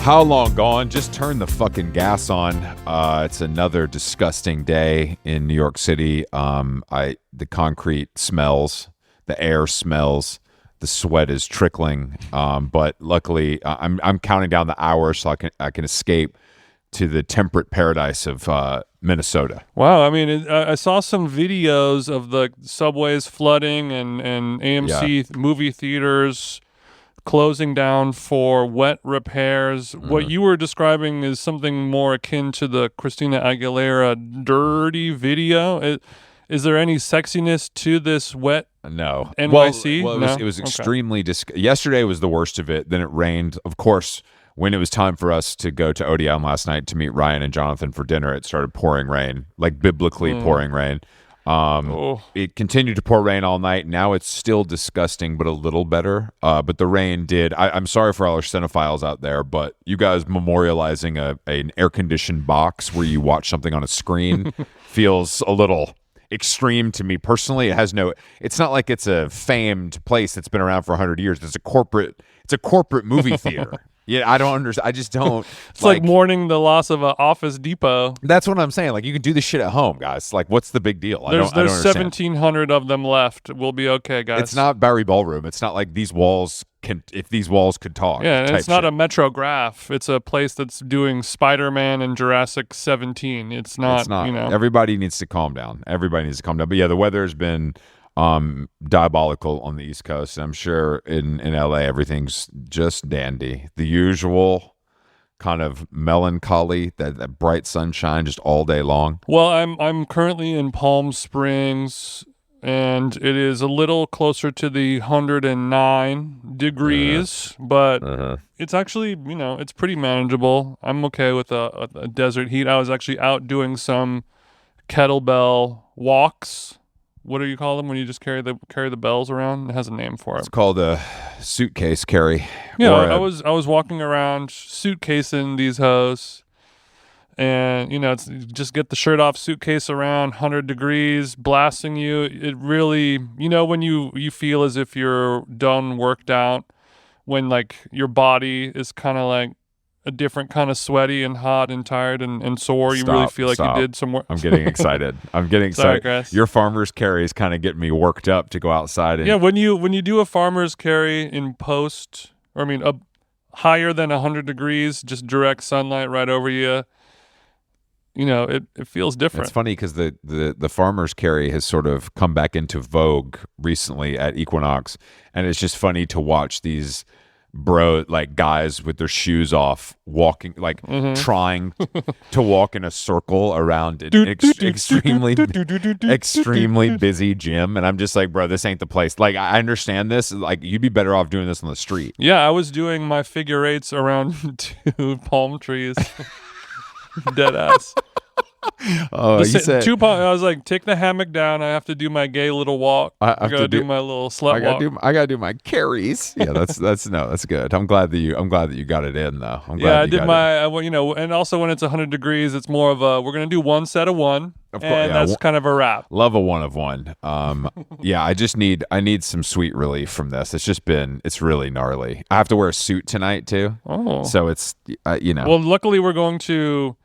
How long gone? Just turn the fucking gas on. It's another disgusting day in New York City. The concrete smells, the air smells, the sweat is trickling. But luckily, I'm counting down the hours so I can escape to the temperate paradise of Minnesota. Wow, I mean, I saw some videos of the subways flooding and AMC movie theaters closing down for wet repairs. What you were describing is something more akin to the Christina Aguilera dirty video. Is there any sexiness to this wet No. NYC? Well, it was extremely yesterday was the worst of it. Then it rained. Of course, when it was time for us to go to Ojai last night to meet Ryan and Jonathan for dinner, it started pouring rain, like biblically pouring rain. It continued to pour rain all night. Now it's still disgusting, but a little better. But the rain did. I'm sorry for all our cinephiles out there, but you guys memorializing an air-conditioned box where you watch something on a screen feels a little extreme to me personally. It's not like it's a famed place that's been around for 100 years. It's a corporate movie theater. Yeah, I don't understand. I just don't. It's like mourning the loss of an Office Depot. That's what I'm saying. Like, you can do this shit at home, guys. Like, what's the big deal? There's 1,700 of them left. We'll be okay, guys. It's not Barry Ballroom. It's not like these walls if these walls could talk. Yeah, and it's not shit. a Metrograph. It's a place that's doing Spider-Man and Jurassic 17. It's not. Everybody needs to calm down. But yeah, the weather has been diabolical on the East Coast. I'm sure in LA everything's just dandy. The usual kind of melancholy, that bright sunshine just all day long. Well, I'm currently in Palm Springs, and it is a little closer to the 109 degrees, but it's actually, it's pretty manageable. I'm okay with a desert heat. I was actually out doing some kettlebell walks. What do you call them when you just carry the bells around? It has a name for it. It's called a suitcase carry. Yeah, I was walking around suitcasing these hoes, and it's just get the shirt off, suitcase around, 100 degrees, blasting you. It really, when you feel as if you're done worked out, when like your body is kind of like a different kind of sweaty and hot and tired and sore. You really feel like you did some work. I'm getting excited. Sorry, Chris. Your farmer's carry is kind of getting me worked up to go outside. Yeah, when you do a farmer's carry in higher than 100 degrees, just direct sunlight right over you, it feels different. It's funny because the farmer's carry has sort of come back into vogue recently at Equinox, and it's just funny to watch these guys with their shoes off walking, trying to walk in a circle around an extremely busy gym, and I'm just like, bro, this ain't the place. Like, I understand this, like, you'd be better off doing this on the street. Yeah, I was doing my figure eights around 2 palm trees. Dead ass. Oh, you said 2 palm. I was like, take the hammock down. I have to do my gay little walk. I gotta do my little slut walk. I gotta do my carries. Yeah, that's good. I'm glad that you got it in though. I did my and also when it's 100 degrees, it's more of we're gonna do one set of one. Of course, and that's kind of a wrap. Love a one of one. Yeah, I need some sweet relief from this. It's really gnarly. I have to wear a suit tonight too. Oh, so it's Well, luckily we're going to.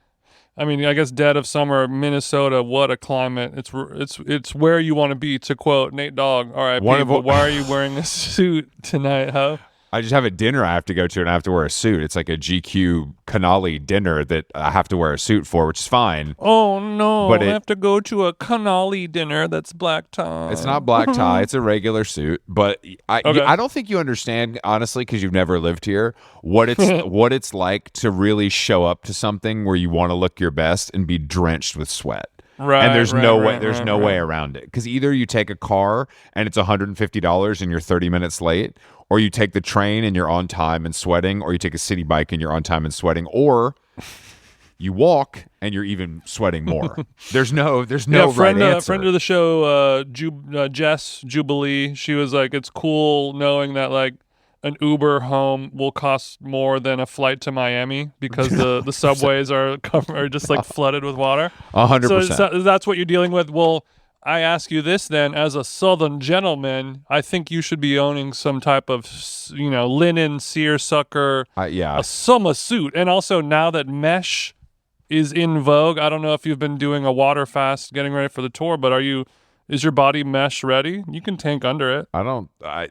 I guess dead of summer, Minnesota. What a climate! It's where you want to be. To quote Nate Dogg, "R.I.P." But why are you wearing a suit tonight, huh? I just have a dinner I have to go to, and I have to wear a suit. It's like a GQ Canali dinner that I have to wear a suit for, which is fine. Oh no! But I have to go to a Canali dinner that's black tie. It's not black tie; it's a regular suit. But I don't think you understand, honestly, because you've never lived here, what it's like to really show up to something where you want to look your best and be drenched with sweat. Right, and there's no way around it, because either you take a car and it's $150 and you're 30 minutes late, or you take the train and you're on time and sweating, or you take a city bike and you're on time and sweating, or you walk and you're even sweating more. There's no right answer. Friend of the show, Jess Jubilee, she was like, it's cool knowing that like an Uber home will cost more than a flight to Miami because the subways are just like flooded with water. 100%. So that's what you're dealing with. Well, I ask you this then, as a Southern gentleman, I think you should be owning some type of, linen seersucker, Yeah. a summer suit. And also now that mesh is in vogue, I don't know if you've been doing a water fast getting ready for the tour, but is your body mesh ready? You can tank under it. I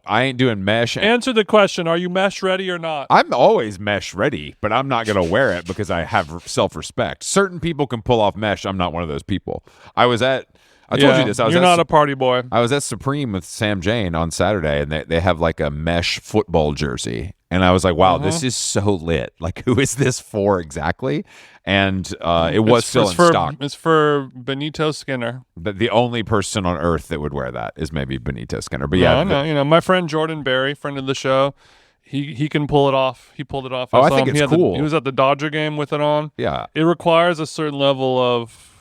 ain't doing mesh. Answer the question. Are you mesh ready or not? I'm always mesh ready, but I'm not going to wear it because I have self-respect. Certain people can pull off mesh. I'm not one of those people. I told you this. You're not a party boy. I was at Supreme with Sam Jane on Saturday, and they have like a mesh football jersey. And I was like, wow, this is so lit. Like, who is this for exactly? And it was still in stock. It's for Benito Skinner. But the only person on earth that would wear that is maybe Benito Skinner. But yeah, no, my friend Jordan Berry, friend of the show, he can pull it off. He pulled it off. I think it's cool. He was at the Dodger game with it on. Yeah. It requires a certain level of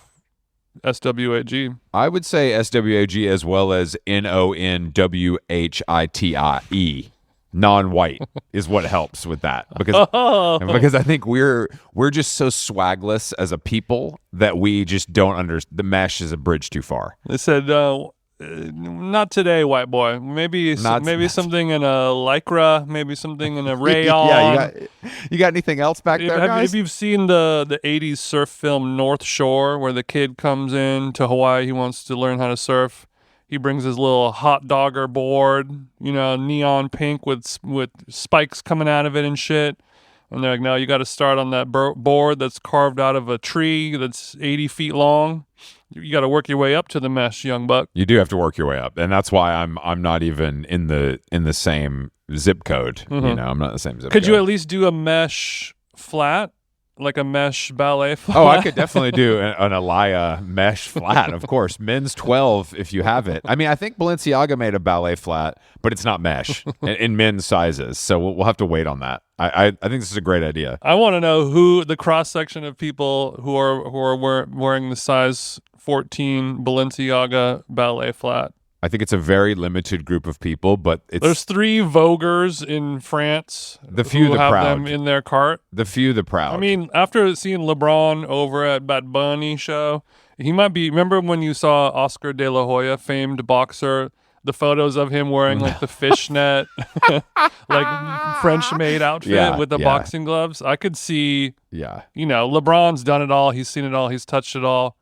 SWAG. I would say SWAG as well as NONWHITIE. Non-white is what helps with that because I think we're just so swagless as a people that we just don't understand. The mesh is a bridge too far. They said, not today, white boy. Maybe something in a lycra, maybe something in a rayon. Yeah, you got anything else back there, guys? If you've seen the 80s surf film North Shore, where the kid comes in to Hawaii, he wants to learn how to surf. He brings his little hot dogger board, neon pink with spikes coming out of it and shit. And they're like, no, you got to start on that board that's carved out of a tree that's 80 feet long. You got to work your way up to the mesh, young buck. You do have to work your way up, and that's why I'm not even in the same zip code. Mm-hmm. I'm not in the same zip code. Could you at least do a mesh flat? Like a mesh ballet flat? Oh, I could definitely do an Alaya mesh flat, of course. Men's 12 if you have it. I mean, I think Balenciaga made a ballet flat, but it's not mesh in men's sizes. So we'll have to wait on that. I think this is a great idea. I want to know who the cross-section of people who are wearing the size 14 Balenciaga ballet flat. I think it's a very limited group of people, but there's 3 voguers in France who have them in their cart. The few, the proud. I mean, after seeing LeBron over at Bad Bunny show, he might be. Remember when you saw Oscar De La Hoya, famed boxer, the photos of him wearing like the fishnet, like French maid outfit with the boxing gloves? I could see. Yeah. LeBron's done it all. He's seen it all. He's touched it all.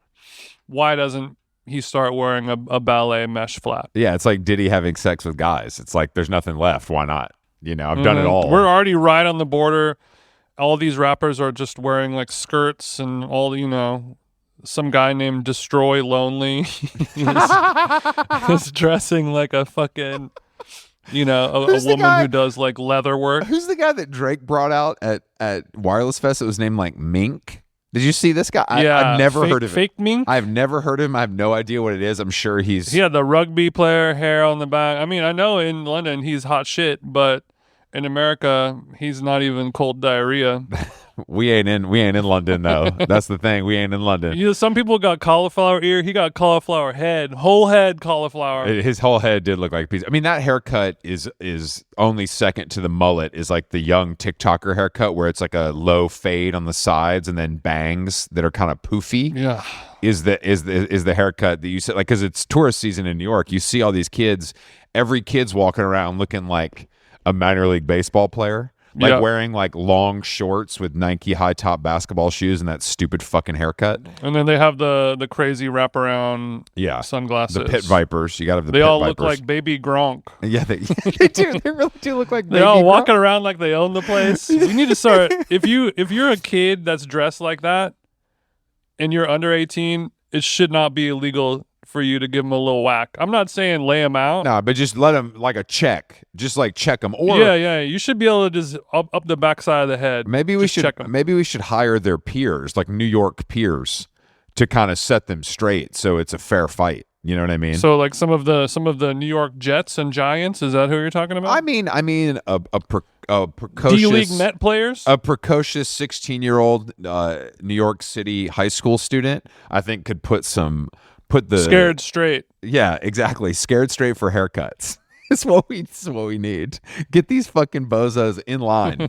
Why doesn't he start wearing a ballet mesh flat? Yeah, it's like Diddy having sex with guys. It's like there's nothing left. Why not? I've done it all. We're already right on the border. All these rappers are just wearing like skirts and all, some guy named Destroy Lonely is dressing like a fucking, a woman who does like leather work. Who's the guy that Drake brought out at Wireless Fest that was named like Mink? Did you see this guy? I've never heard of him. Fake Mink? I've never heard of him. I have no idea what it is. I'm sure he had the rugby player hair on the back. I mean, I know in London he's hot shit, but in America he's not even cold diarrhea. We ain't in London though. That's the thing. We ain't in London. Some people got cauliflower ear. He got cauliflower head, whole head cauliflower. His whole head did look like a piece. I mean, that haircut is only second to the mullet. Is like the young TikToker haircut where it's like a low fade on the sides and then bangs that are kind of poofy. Yeah, is the haircut that you said, like, because it's tourist season in New York. You see all these kids. Every kid's walking around looking like a minor league baseball player. Like wearing like long shorts with Nike high top basketball shoes and that stupid fucking haircut. And then they have the crazy wraparound sunglasses. The pit vipers. You got to have the They pit all vipers. look like Baby Gronk. Yeah, they do. They really do look like Baby They're all Gronk. walking around like they own the place. You need to start if you're a kid that's dressed like that and you're under 18, it should not be illegal for you to give them a little whack. I'm not saying lay them out. No, but just let them like a check. Just like check them. Or you should be able to just up the backside of the head. Maybe we should hire their peers, like New York peers, to kind of set them straight so it's a fair fight. You know what I mean? So like some of the New York Jets and Giants, is that who you're talking about? I mean a precocious D-League Met players? A precocious 16-year-old New York City high school student, I think could put the scared straight. Yeah, exactly. Scared straight for haircuts. It's what we need. Get these fucking bozos in line.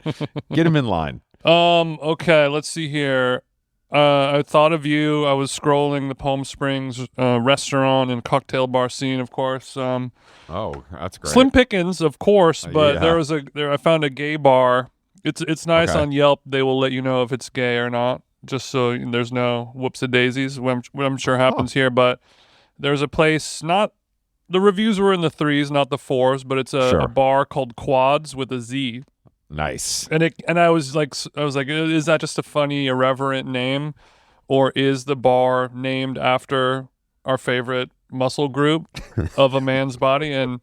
Get them in line. Okay, let's see here. I thought of you. I was scrolling the Palm Springs restaurant and cocktail bar scene, of course. Oh, that's great. Slim pickings, of course, but yeah. I found a gay bar. It's nice Okay. on Yelp. They will let you know if it's gay or not, just so there's no whoops-a-daisies, what I'm sure happens here. But there's a place, not the reviews were in the 3s, not the 4s, but it's a bar called Quads with a Z. Nice. And I was like, is that just a funny, irreverent name, or is the bar named after our favorite muscle group of a man's body? And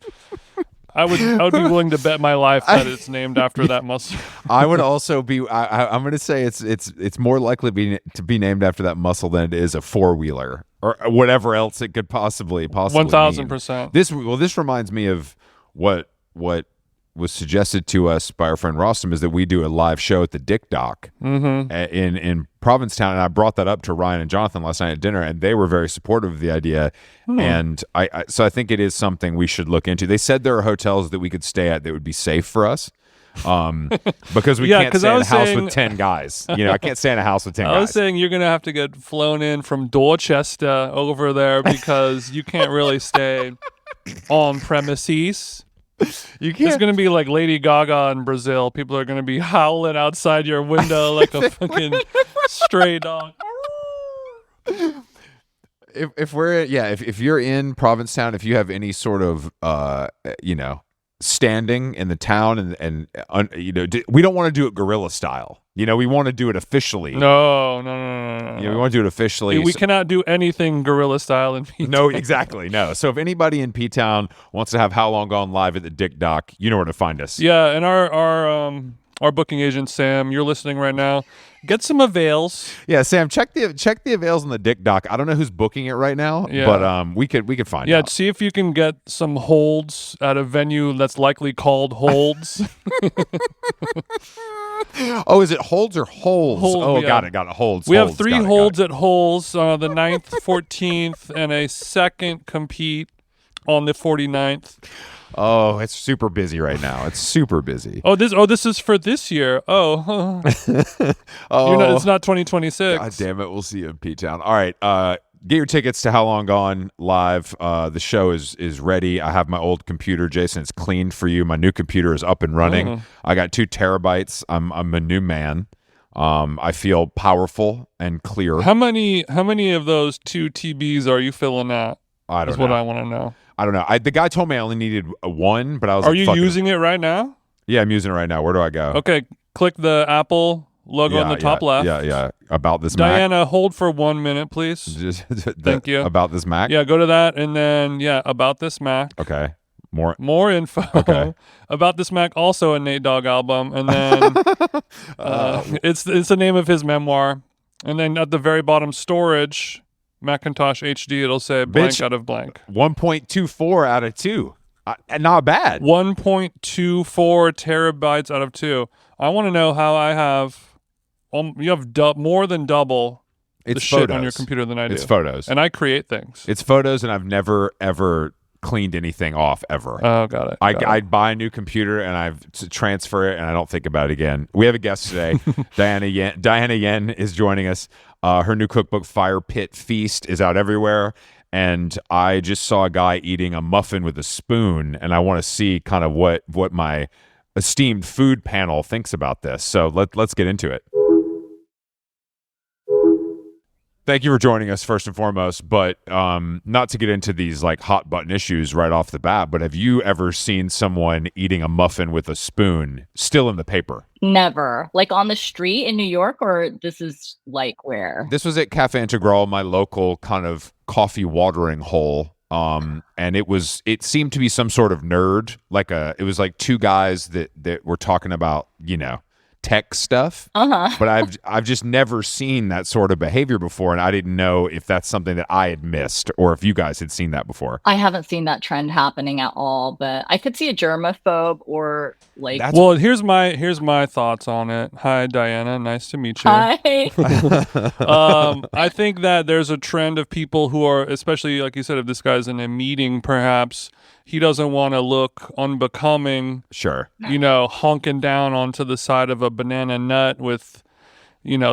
I would be willing to bet my life that it's named after that muscle. I would also be. I'm going to say it's more likely to be named after that muscle than it is a 4-wheeler or whatever else it could possibly 1,000%. This reminds me of what was suggested to us by our friend Rostam, is that we do a live show at the Dick Dock in Provincetown, and I brought that up to Ryan and Jonathan last night at dinner, and they were very supportive of the idea. And so I think it is something we should look into. They said there are hotels that we could stay at that would be safe for us, because we can't stay in a house with 10 guys. I can't stay in a house with 10 guys. I was saying you're gonna have to get flown in from Dorchester over there because you can't really stay on premises. You can't. It's going to be like Lady Gaga in Brazil. People are going to be howling outside your window like a fucking stray dog. If you're in Provincetown, if you have any sort of standing in the town, and we don't want to do it guerrilla style. We want to do it officially. No. We want to do it officially. We cannot do anything guerrilla style in P-Town. No, exactly. No. So if anybody in P-Town wants to have How Long Gone live at the Dick Dock, you know where to find us. Yeah, and our booking agent Sam, you're listening right now. Get some avails. Yeah, Sam, check the avails on the Dick Dock. I don't know who's booking it right now, but we could find out. Yeah, see if you can get some holds at a venue that's likely called Holds. Oh, is it holds or holes? Hold, got it. Holds. We holds. have 3 holds at Holes, the 9th, 14th, and a second compete on the 49th. Oh, it's super busy right now. It's super busy. This is for this year. Oh. It's not 2026. God damn it. We'll see you in P-Town. All right. Get your tickets to How Long Gone live. The show is ready. I have my old computer, Jason. It's cleaned for you. My new computer is up and running. I got 2 terabytes. I'm a new man. I feel powerful and clear. How many of those 2 TBs are you filling at? I don't know. That's what I want to know. I don't know. The guy told me I only needed 1, but I was Are you using it right now? Yeah, I'm using it right now. Where do I go? Okay, click the Apple logo on the top left. Yeah. About this Mac. Diana, hold for 1 minute, please. Thank you. About this Mac? Yeah, go to that, and then, about this Mac. Okay. More info. Okay. About this Mac, also a Nate Dogg album, and then it's the name of his memoir. And then at the very bottom, storage, Macintosh HD, it'll say blank out of blank. 1.24 out of 2. Not bad. 1.24 terabytes out of 2. I want to know how I have. You have more than double the shit on your computer than I do. It's photos. And I create things. It's photos, and I've never, ever cleaned anything off, ever. Oh, got it. I buy a new computer, and I transfer it, and I don't think about it again. We have a guest today. Diana Yen is joining us. Her new cookbook, Firepit Feast, is out everywhere. And I just saw a guy eating a muffin with a spoon, and I want to see kind of what my esteemed food panel thinks about this. So let's get into it. Thank you for joining us, first and foremost, but not to get into these like hot button issues right off the bat, but have you ever seen someone eating a muffin with a spoon still in the paper? Never. Like on the street in New York, or this is like where? This was at Cafe Integral, my local kind of coffee watering hole. And it seemed to be some sort of nerd, it was like 2 guys that were talking about, tech stuff. But I've just never seen that sort of behavior before, and I didn't know if that's something that I had missed or if you guys had seen that before. I haven't seen that trend happening at all, but I could see a germaphobe or like. Well, here's my thoughts on it. Hi, Diana. Nice to meet you. Hi. I think that there's a trend of people who are, especially like you said, if this guy's in a meeting, perhaps he doesn't want to look unbecoming. Sure. Honking down onto the side of a banana nut with,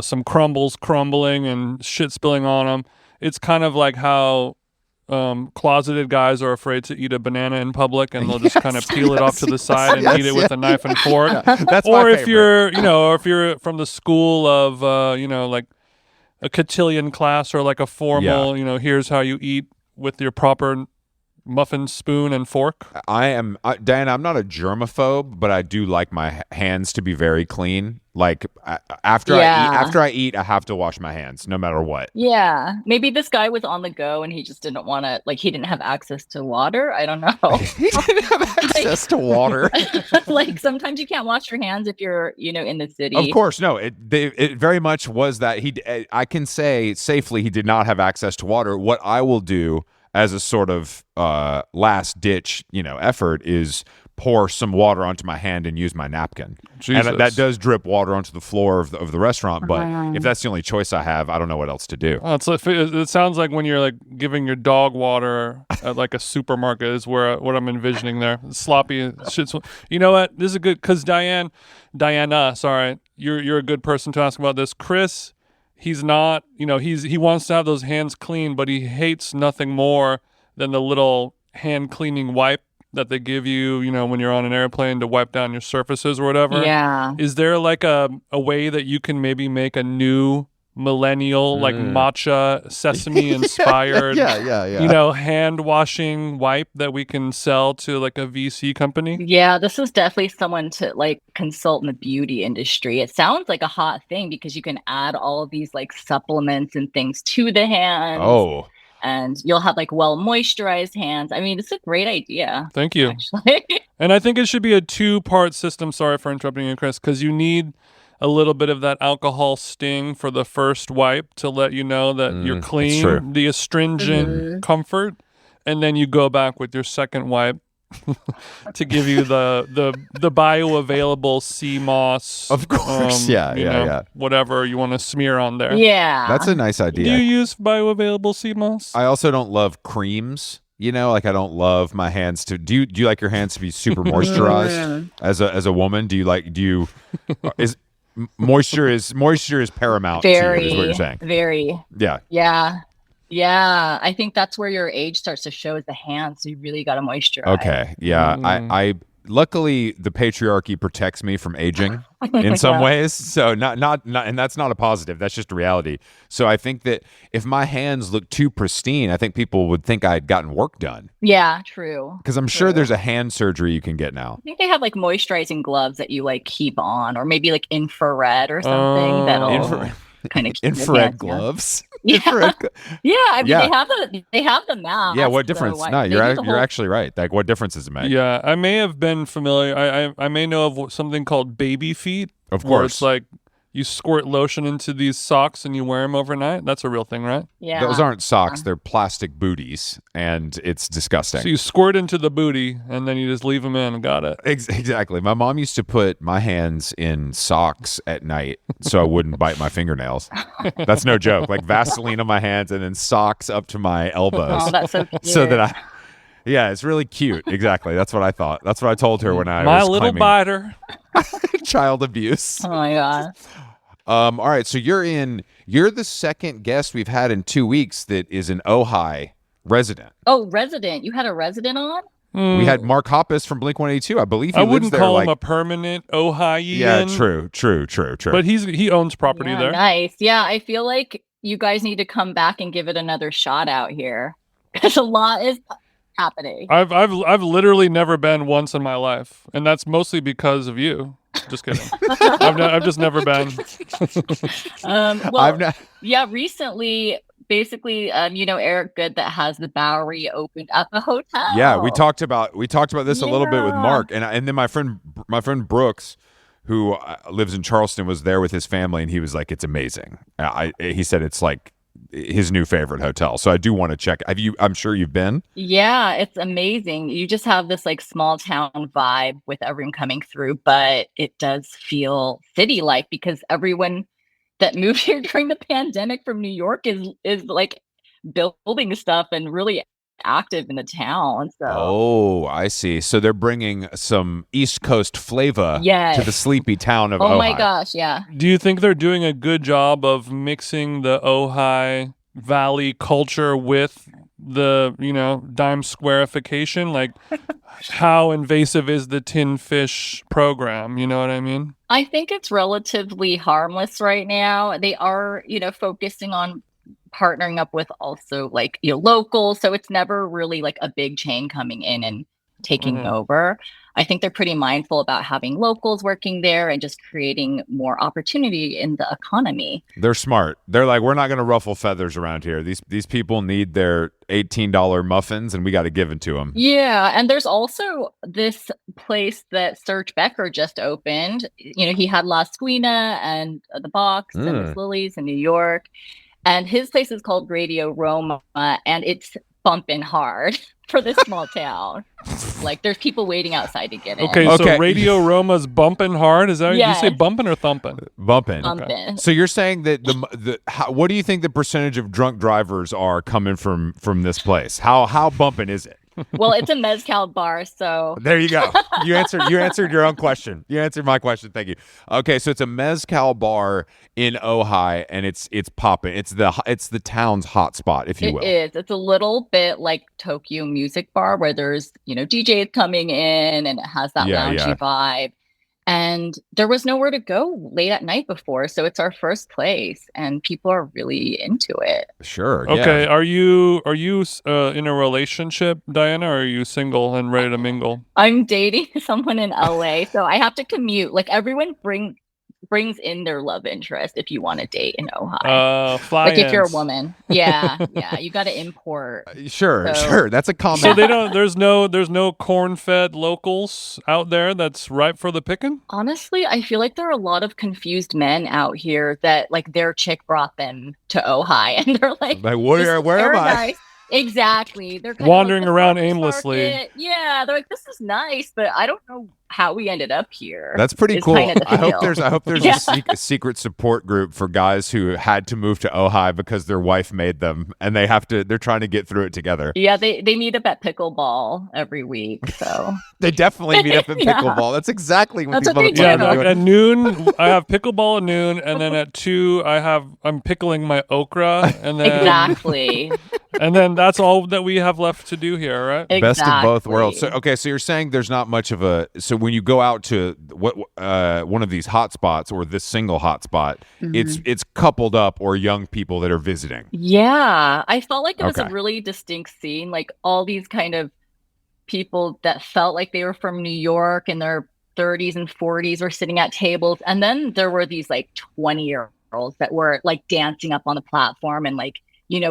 some crumbles crumbling and shit spilling on them. It's kind of like how closeted guys are afraid to eat a banana in public, and they'll just kind of peel it off to the side and eat it with a knife and fork. That's Or my if favorite. if you're from the school of like a cotillion class, or like a formal, here's how you eat with your proper muffin spoon and fork. Dan, I'm not a germaphobe, but I do like my hands to be very clean. Like after I eat, I have to wash my hands no matter what. Yeah. Maybe this guy was on the go and he just didn't want to, like, he didn't have access to water. I don't know. He didn't have access to water. Like, sometimes you can't wash your hands if you're, in the city. Of course, no. It very much was that I can say safely he did not have access to water. What I will do as a sort of last ditch, effort is pour some water onto my hand and use my napkin. Jesus. And that does drip water onto the floor of the restaurant. But if that's the only choice I have, I don't know what else to do. Oh, it sounds like when you're like giving your dog water at like a supermarket is what I'm envisioning there. Sloppy shit. You know what? This is good because Diana, sorry, you're a good person to ask about this. Chris, he's not, he wants to have those hands clean, but he hates nothing more than the little hand cleaning wipe that they give you, when you're on an airplane to wipe down your surfaces or whatever. Yeah. Is there like a way that you can maybe make a new millennial, like matcha, sesame inspired, hand washing wipe that we can sell to like a VC company? Yeah, this is definitely someone to like consult in the beauty industry. It sounds like a hot thing because you can add all of these like supplements and things to the hands. Oh. And you'll have like well moisturized hands. I mean, it's a great idea. Thank you. Actually. And I think it should be a 2-part system. Sorry for interrupting you, Chris, because you need a little bit of that alcohol sting for the first wipe to let you know that you're clean, the astringent comfort, and then you go back with your second wipe to give you the bioavailable sea moss. Of course, whatever you want to smear on there. Yeah, that's a nice idea. Do you use bioavailable sea moss? I also don't love creams. Like I don't love my hands to. Do you like your hands to be super moisturized as a woman? Is moisture is paramount to you, is what you're saying? Very. Yeah. Yeah, I think that's where your age starts to show is the hands. So you really got to moisturize. Okay, yeah. I luckily the patriarchy protects me from aging in some ways. So not, and that's not a positive. That's just a reality. So I think that if my hands look too pristine, I think people would think I had gotten work done. Yeah, true. Because I'm sure there's a hand surgery you can get now. I think they have like moisturizing gloves that you like keep on, or maybe like infrared or something that'll kind of keep infrared gloves. Yeah. I mean they have the mask. Yeah, what difference? No, you're actually right. Like, what difference does it make? Yeah, I may have been familiar. I may know of something called baby feet. Of course, where it's like you squirt lotion into these socks and you wear them overnight. That's a real thing, right? Yeah, those aren't socks; they're plastic booties, and it's disgusting. So you squirt into the booty and then you just leave them in. Got it. Exactly. My mom used to put my hands in socks at night so I wouldn't bite my fingernails. That's no joke. Like Vaseline on my hands and then socks up to my elbows. Oh, that's so cute. So that yeah, it's really cute. Exactly. That's what I thought. That's what I told her when I was little claiming biter. Child abuse. Oh my God. All right, so you're the second guest we've had in 2 weeks that is an Ojai resident. Oh, resident. You had a resident on? We had Mark Hoppus from Blink-182. I believe he lives wouldn't there. call him a permanent Ojaiian. Yeah, true. But he owns property there. Nice. Yeah, I feel like you guys need to come back and give it another shot out here because a lot is happening. I've literally never been once in my life, and that's mostly because of you. Just kidding. I've just never been. Recently, basically, Eric Good that has the Bowery opened up a hotel. Yeah, we talked about this a little bit with Mark, and then my friend Brooks, who lives in Charleston, was there with his family, and he was like, "It's amazing." He said it's like his new favorite hotel. So I do want to check. I'm sure you've been? Yeah, it's amazing. You just have this like small town vibe with everyone coming through, but it does feel city-like because everyone that moved here during the pandemic from New York is like building stuff and really active in the town. So Oh, I see. So they're bringing some East Coast flavor to the yes. sleepy town of Oh my Ojai. gosh, yeah. Do you think they're doing a good job of mixing the Ojai Valley culture with the, dime squarification? Like, how invasive is the tin fish program? You know what I mean? I think it's relatively harmless right now. They are, focusing on partnering up with also like, locals. So it's never really like a big chain coming in and taking over. I think they're pretty mindful about having locals working there and just creating more opportunity in the economy. They're smart. They're like, we're not going to ruffle feathers around here. These people need their $18 muffins, and we got to give it to them. Yeah, and there's also this place that Serge Becker just opened. He had La Squina and the Box and Miss Lily's in New York. And his place is called Radio Roma, and it's bumping hard for this small town. Like, there's people waiting outside to get in. Okay, so Radio Roma's bumping hard. Is that you say bumping or thumping? Bumping. Bumping. So you're saying that what do you think the percentage of drunk drivers are coming from this place? How bumping is it? Well, it's a mezcal bar, so there you go. You answered your own question. You answered my question. Thank you. Okay, so it's a mezcal bar in Ojai, and it's popping. It's the town's hotspot, if you will. It is. It's a little bit like Tokyo Music Bar, where there's DJs coming in, and it has that loungy vibe. And there was nowhere to go late at night before, so it's our first place, and people are really into it. Sure. Okay. Yeah. Are you in a relationship, Diana, or are you single and ready to mingle? I'm dating someone in LA, so I have to commute. Like, everyone brings in their love interest if you want to date in Ojai. Like, if you're a woman, yeah, you got to import. Sure. That's a comment. So there's no corn-fed locals out there that's ripe for the picking. Honestly, I feel like there are a lot of confused men out here that like their chick brought them to Ojai, and they're like where am I? Exactly. They're kind wandering of like, around aimlessly. Yeah, they're like, this is nice, but I don't know how we ended up here. That's pretty cool. Kind of I hope there's a secret support group for guys who had to move to Ojai because their wife made them, and they're trying to get through it together. Yeah, they meet up at pickleball every week. So they definitely meet up at pickleball. That's exactly what people do. At noon I have pickleball at noon, and then at 2 I'm pickling my okra, and then exactly. And then that's all that we have left to do here, right? Exactly. Best of both worlds. So you're saying there's not much of so when you go out to one of these hotspots or this single hotspot, it's coupled up or young people that are visiting. Yeah, I felt like it was a really distinct scene. Like, all these kind of people that felt like they were from New York in their 30s and 40s were sitting at tables, and then there were these like 20-year-olds that were like dancing up on the platform and like,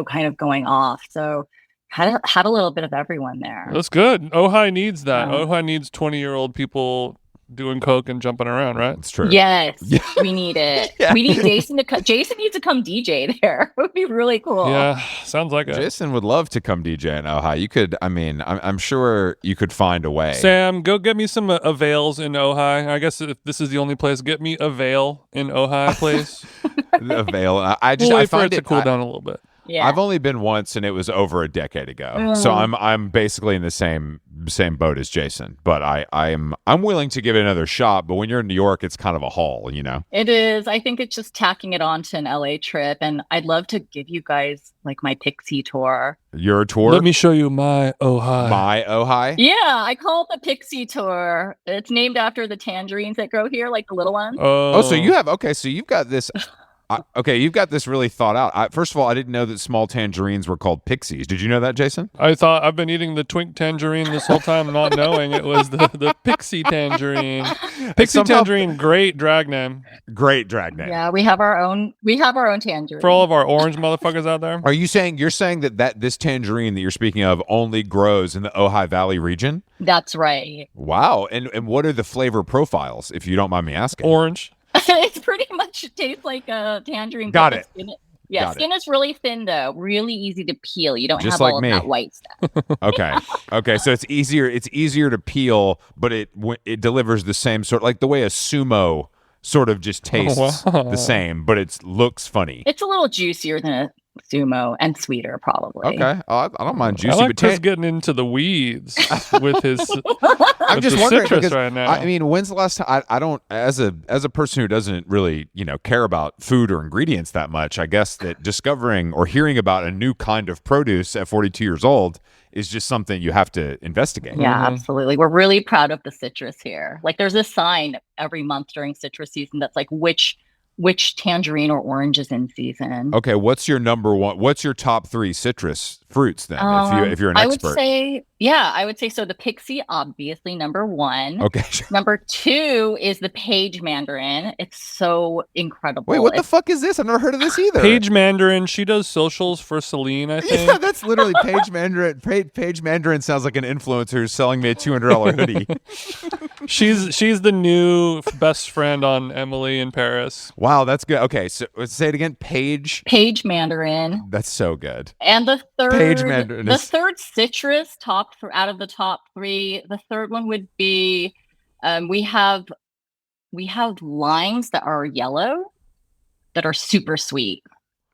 kind of going off. So had a little bit of everyone there. That's good. Ojai needs that. Ojai needs 20-year-old people doing coke and jumping around, right? That's true. Yes, we need it. Yeah. We need Jason to come. Jason needs to come DJ there. It would be really cool. Yeah, sounds like it. Jason would love to come DJ in Ojai. You could, I'm sure you could find a way. Sam, go get me some avails in Ojai. I guess if this is the only place, get me avail in Ojai, please. Avail. I wait for it to cool down a little bit. Yeah. I've only been once, and it was over a decade ago. So I'm basically in the same boat as Jason. But I'm willing to give it another shot. But when you're in New York, it's kind of a haul, It is. I think it's just tacking it on to an LA trip, and I'd love to give you guys like my Pixie tour. Your tour? Let me show you my Ojai. My Ojai? Yeah, I call it the Pixie tour. It's named after the tangerines that grow here, like the little ones. Oh, so you've got this. You've got this really thought out. First of all, I didn't know that small tangerines were called pixies. Did you know that, Jason? I thought I've been eating the twink tangerine this whole time, not knowing it was the pixie tangerine. Pixie tangerine, great drag name. Great drag name. Yeah, we have our own tangerine. For all of our orange motherfuckers out there. You're saying that this tangerine that you're speaking of only grows in the Ojai Valley region? That's right. Wow. And what are the flavor profiles, if you don't mind me asking? Orange. It's pretty much tastes like a tangerine. Got it. Skin is really thin though, really easy to peel. You don't Just have like all of me. that white stuff. Okay. So it's easier to peel, but it delivers the same sort, like the way a sumo sort of just tastes the same, but it looks funny. It's a little juicier than sumo, and sweeter probably. Okay, I don't mind I juicy. like But Chris getting into the weeds with his. I'm with just the wondering citrus because right now. I mean, when's the last time? I don't as a person who doesn't really care about food or ingredients that much. I guess that discovering or hearing about a new kind of produce at 42 years old is just something you have to investigate. Yeah, absolutely. We're really proud of the citrus here. Like there's a sign every month during citrus season that's like which tangerine or orange is in season. Okay, what's your number one? What's your top 3 citrus fruits then? If you're an expert, I would say so. The Pixie, obviously, number 1. Okay. Number 2 is the Page Mandarin. It's so incredible. Wait, what the fuck is this? I've never heard of this either. Page Mandarin. She does socials for Celine, I think. Yeah, that's literally Page Mandarin. Page Mandarin sounds like an influencer who's selling me a $200 hoodie. She's the new best friend on Emily in Paris. Wow, that's good. Okay, so let's say it again. Page Mandarin. That's so good. And the third Page Mandarin. The third citrus out of the top 3. The third one would be we have limes that are yellow that are super sweet.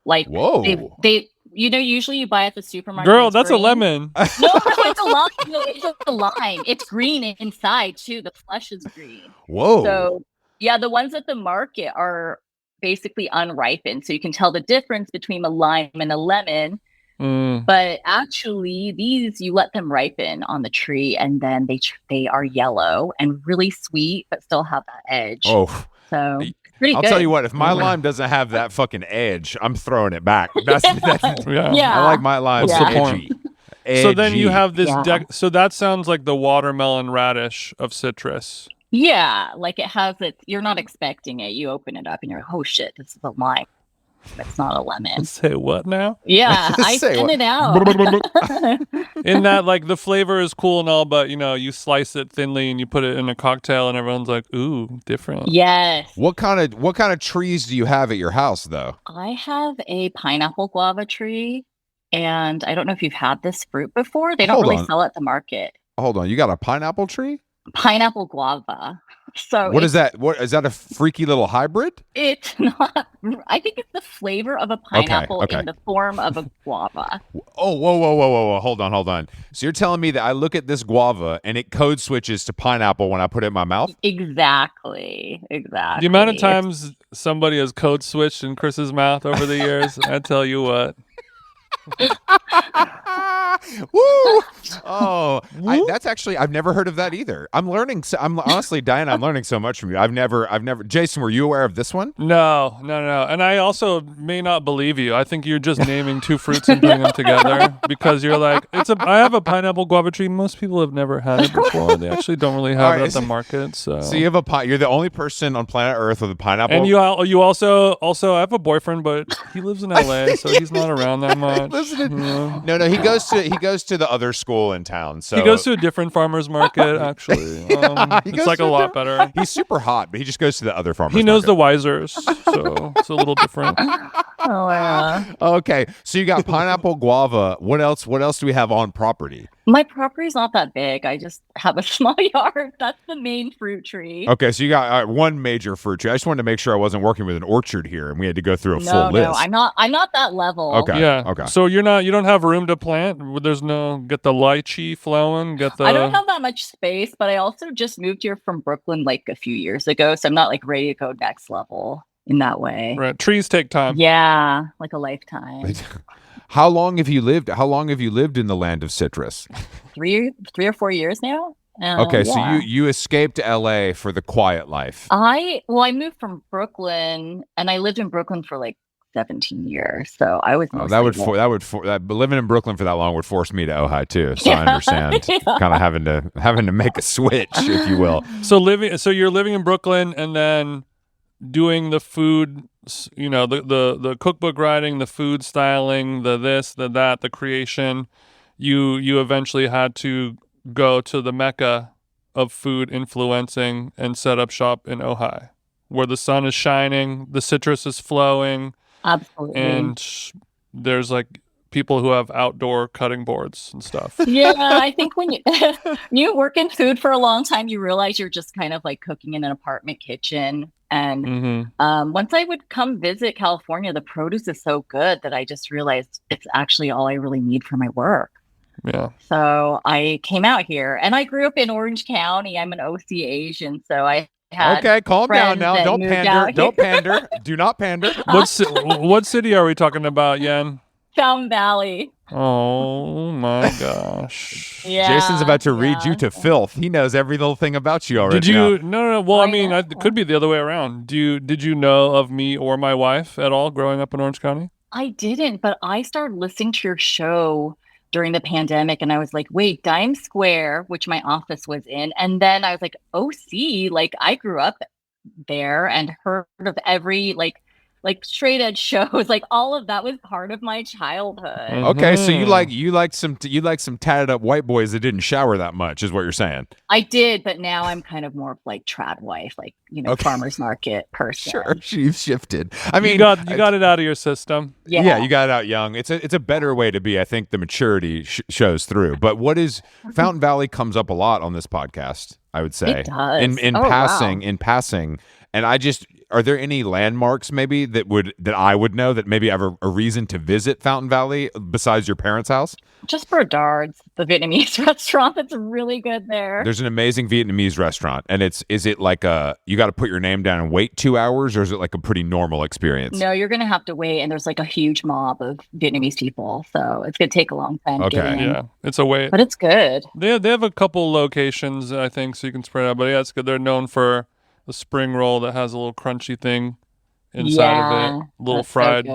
Like whoa. They usually you buy at the supermarket. Girl, that's green. A lemon. No, it's a lime. No, it's a lime. It's green inside too. The flesh is green. Whoa. So yeah, the ones at the market are basically unripened, so you can tell the difference between a lime and a lemon. But actually, these you let them ripen on the tree, and then they are yellow and really sweet, but still have that edge. Oh, so I'll tell you what. If my lime doesn't have that fucking edge, I'm throwing it back. That's yeah. I like my lime. What's the point? So then you have this so that sounds like the watermelon radish of citrus. Yeah, like it has it. You're not expecting it. You open it up and you're like, oh shit, this is a lime. It's not a lemon. Say what now? Yeah, I spin it out. In that, like, the flavor is cool and all, but you slice it thinly and you put it in a cocktail, and everyone's like, "Ooh, different." Yes. What kind of trees do you have at your house, though? I have a pineapple guava tree, and I don't know if you've had this fruit before. They don't really sell it at the market. Hold on, you got a pineapple tree? Pineapple guava. So what is that? What is that? A freaky little hybrid? It's not. I think it's the flavor of a pineapple in the form of a guava. Oh, whoa! Hold on. So you're telling me that I look at this guava and it code switches to pineapple when I put it in my mouth? Exactly. The amount of times somebody has code switched in Chris's mouth over the years, I tell you what. Woo! Oh, that's actually I've never heard of that either. I'm learning. I'm honestly, Diana, I'm learning so much from you. I've never. Jason, were you aware of this one? No. And I also may not believe you. I think you're just naming 2 fruits and putting them together because you're like, I have a pineapple guava tree. Most people have never had it before. They actually don't really have it at the market. So you have you're the only person on planet Earth with a pineapple. And you also have a boyfriend, but he lives in LA, so he's not around that much. No, he goes to the other school in town. So he goes to a different farmer's market. Actually, it's like a lot better. He's super hot, but he just goes to the other farmer's. He knows market. the Wisers, so it's a little different. Oh yeah. Okay, so you got pineapple guava. What else? What else do we have on property? My property's not that big. I just have a small yard. That's the main fruit tree. Okay, so you got one major fruit tree. I just wanted to make sure I wasn't working with an orchard here, and we had to go through a full list. No, I'm not that level. Okay, yeah. Okay. So you don't have room to plant. There's get the lychee flowing. I don't have that much space, but I also just moved here from Brooklyn like a few years ago, so I'm not like ready to go next level in that way. Right, trees take time. Yeah, like a lifetime. How long have you lived in the land of citrus? 3 or 4 years now. Okay, so you escaped LA for the quiet life. I moved from Brooklyn, and I lived in Brooklyn for like 17 years. So I was. Living in Brooklyn for that long would force me to Ojai too. So I understand, kind of having to make a switch, if you will. So you're living in Brooklyn, and then doing the food, the cookbook writing, the food styling, the this, the that, the creation. You eventually had to go to the mecca of food influencing and set up shop in Ojai, where the sun is shining, the citrus is flowing. Absolutely. And there's like people who have outdoor cutting boards and stuff. Yeah, I think when you work in food for a long time, you realize you're just kind of like cooking in an apartment kitchen. And once I would come visit California, the produce is so good that I just realized it's actually all I really need for my work. Yeah. So I came out here, and I grew up in Orange County. I'm an OC Asian, so I had Okay, calm down now. friends that Don't moved pander. out Don't here. pander. Do not pander. What city are we talking about, Yen? Fountain Valley. Oh my gosh. Yeah, Jason's about to read you to filth. He knows every little thing about you already. Did you? now. No. Well, I I mean, know. it could be the other way around. Did you know of me or my wife at all growing up in Orange County? I didn't, but I started listening to your show during the pandemic, and I was like, wait, Dime Square, which my office was in. And then I was like, OC, like I grew up there and heard of every like straight edge shows, like all of that was part of my childhood. Okay, so you like some tatted up white boys that didn't shower that much, is what you're saying. I did, but now I'm kind of more like trad wife, like farmers market person. Sure, you've shifted. I mean, you got it out of your system. Yeah, you got it out young. It's a better way to be. I think the maturity shows through. But what is Fountain Valley comes up a lot on this podcast, I would say. It does. In passing, and are there any landmarks maybe that I would know that maybe have a reason to visit Fountain Valley besides your parents' house? Just Bernard's, the Vietnamese restaurant that's really good there. There's an amazing Vietnamese restaurant, and is it like you got to put your name down and wait 2 hours, or is it like a pretty normal experience? No, you're gonna have to wait, and there's like a huge mob of Vietnamese people, so it's gonna take a long time to get in. Yeah, it's a wait, but it's good. They have a couple locations, I think, so you can spread out. But yeah, it's good. They're known for a spring roll that has a little crunchy thing inside of it, a little fried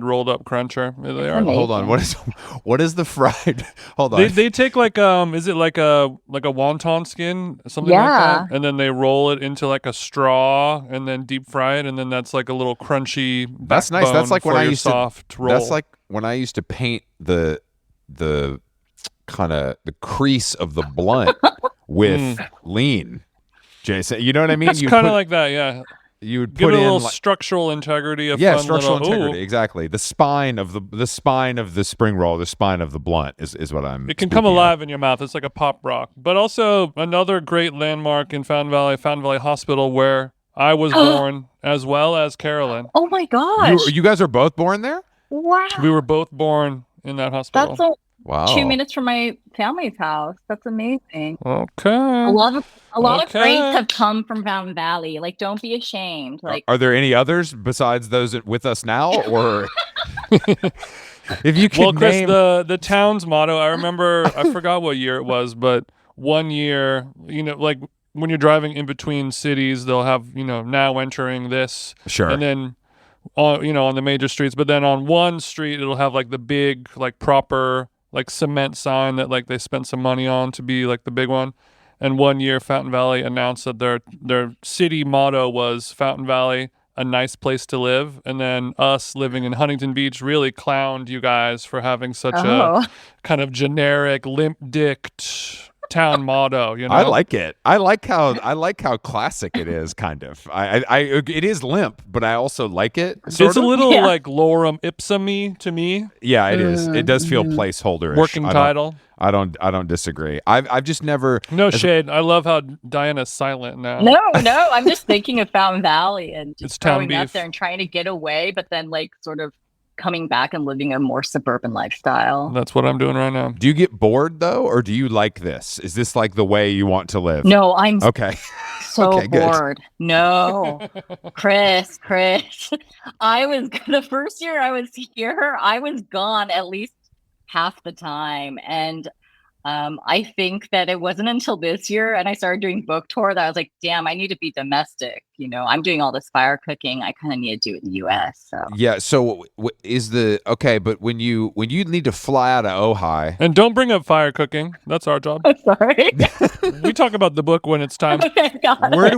rolled up cruncher. They are. Hold on, what is the fried? Hold on. They take like is it like a wonton skin, something like that, and then they roll it into like a straw and then deep fry it, and then that's like a little crunchy. That's nice. That's like when I used soft roll. That's like when I used to paint the kind of the crease of the blunt with lean. Jason, you know what I mean? It's kind of like that, yeah. You would give put it a in little structural integrity. Structural integrity, exactly. The spine of the spring roll, the spine of the blunt is what I'm. It can come alive in your mouth. It's like a pop rock. But also another great landmark in Fountain Valley Hospital, where I was born, as well as Carolyn. Oh my gosh! You guys are both born there? Wow. We were both born in that hospital. That's wow. 2 minutes from my family's house. That's amazing. Okay. A lot of greats have come from Fountain Valley. Like, don't be ashamed. Like, are there any others besides those with us now, or if you could Chris, name the town's motto? I remember. I forgot what year it was, but one year, like when you're driving in between cities, they'll have now entering this, sure, and then on the major streets, but then on one street it'll have like the big like proper like cement sign that like they spent some money on to be like the big one. And one year Fountain Valley announced that their city motto was Fountain Valley, a nice place to live. And then us living in Huntington Beach really clowned you guys for having such a kind of generic limp-dicked town motto. I like it. I like how classic it is. Kind of. It is limp, but I also like it. It's a little like lorem ipsum-y to me. Yeah, it is. It does feel placeholder-ish. Working title. I don't disagree. I've just never. No shade. I love how Diana's silent now. No. I'm just thinking of Fountain Valley and just growing up there and trying to get away, but then like sort of coming back and living a more suburban lifestyle. That's what I'm doing right now. Do you get bored though, or do you like this? Is this like the way you want to live? No, I'm okay. So bored. No, Chris. The first year I was here, I was gone at least half the time, and I think that it wasn't until this year and I started doing book tour that I was like, damn, I need to be domestic. I'm doing all this fire cooking. I kind of need to do it in the US. So yeah. So but when you need to fly out of Ojai, and don't bring up fire cooking. That's our job. I'm sorry. We talk about the book when it's time. Okay, where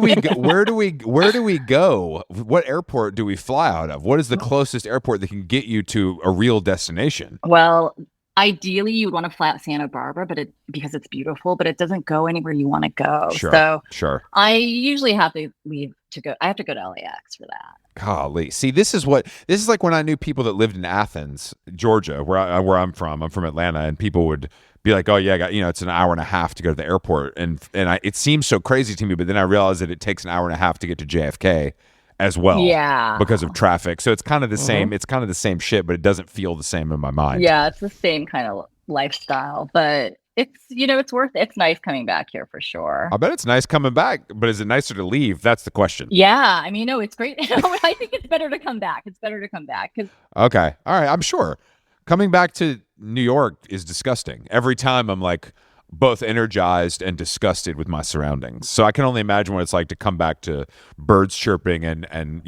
do we go? What airport do we fly out of? What is the closest airport that can get you to a real destination? Well, ideally you would want to fly out Santa Barbara, but because it's beautiful, but it doesn't go anywhere you want to go. Sure, So sure. I usually have to leave to go. I have to go to LAX for that. Golly, see, this is like when I knew people that lived in Athens, Georgia, where I'm from. I'm from Atlanta, and people would be like, "Oh yeah, I got, it's an hour and a half to go to the airport," and it seems so crazy to me, but then I realized that it takes an hour and a half to get to JFK as well, Yeah, because of traffic. So it's kind of the same. It's kind of the same shit, but it doesn't feel the same in my mind. Yeah, it's the same kind of lifestyle, but it's worth it. It's nice coming back here for sure. I bet it's nice coming back, but is it nicer to leave? That's the question. Yeah, I mean, no, it's great. I think it's better to come back. It's better to come back. Okay, all right, I'm sure coming back to New York is disgusting. Every time I'm like both energized and disgusted with my surroundings. So I can only imagine what it's like to come back to birds chirping and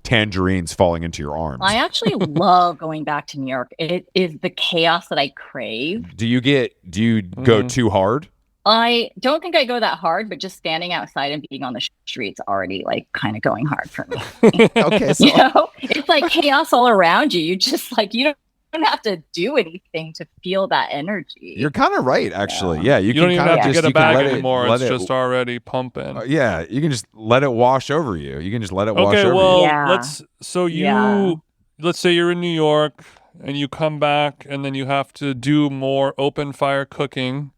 tangerines falling into your arms. I actually love going back to New York. It is the chaos that I crave. Do you go too hard? I don't think I go that hard, but just standing outside and being on the streets already like kind of going hard for me. Okay, so it's like chaos all around you. You just like you don't have to do anything to feel that energy. You're kind of right, actually. Yeah, you don't even have to get a bag anymore. It's just already pumping. Yeah, you can just let it wash over you. You can just let it wash over you. Yeah. Let's say you're in New York and you come back and then you have to do more open fire cooking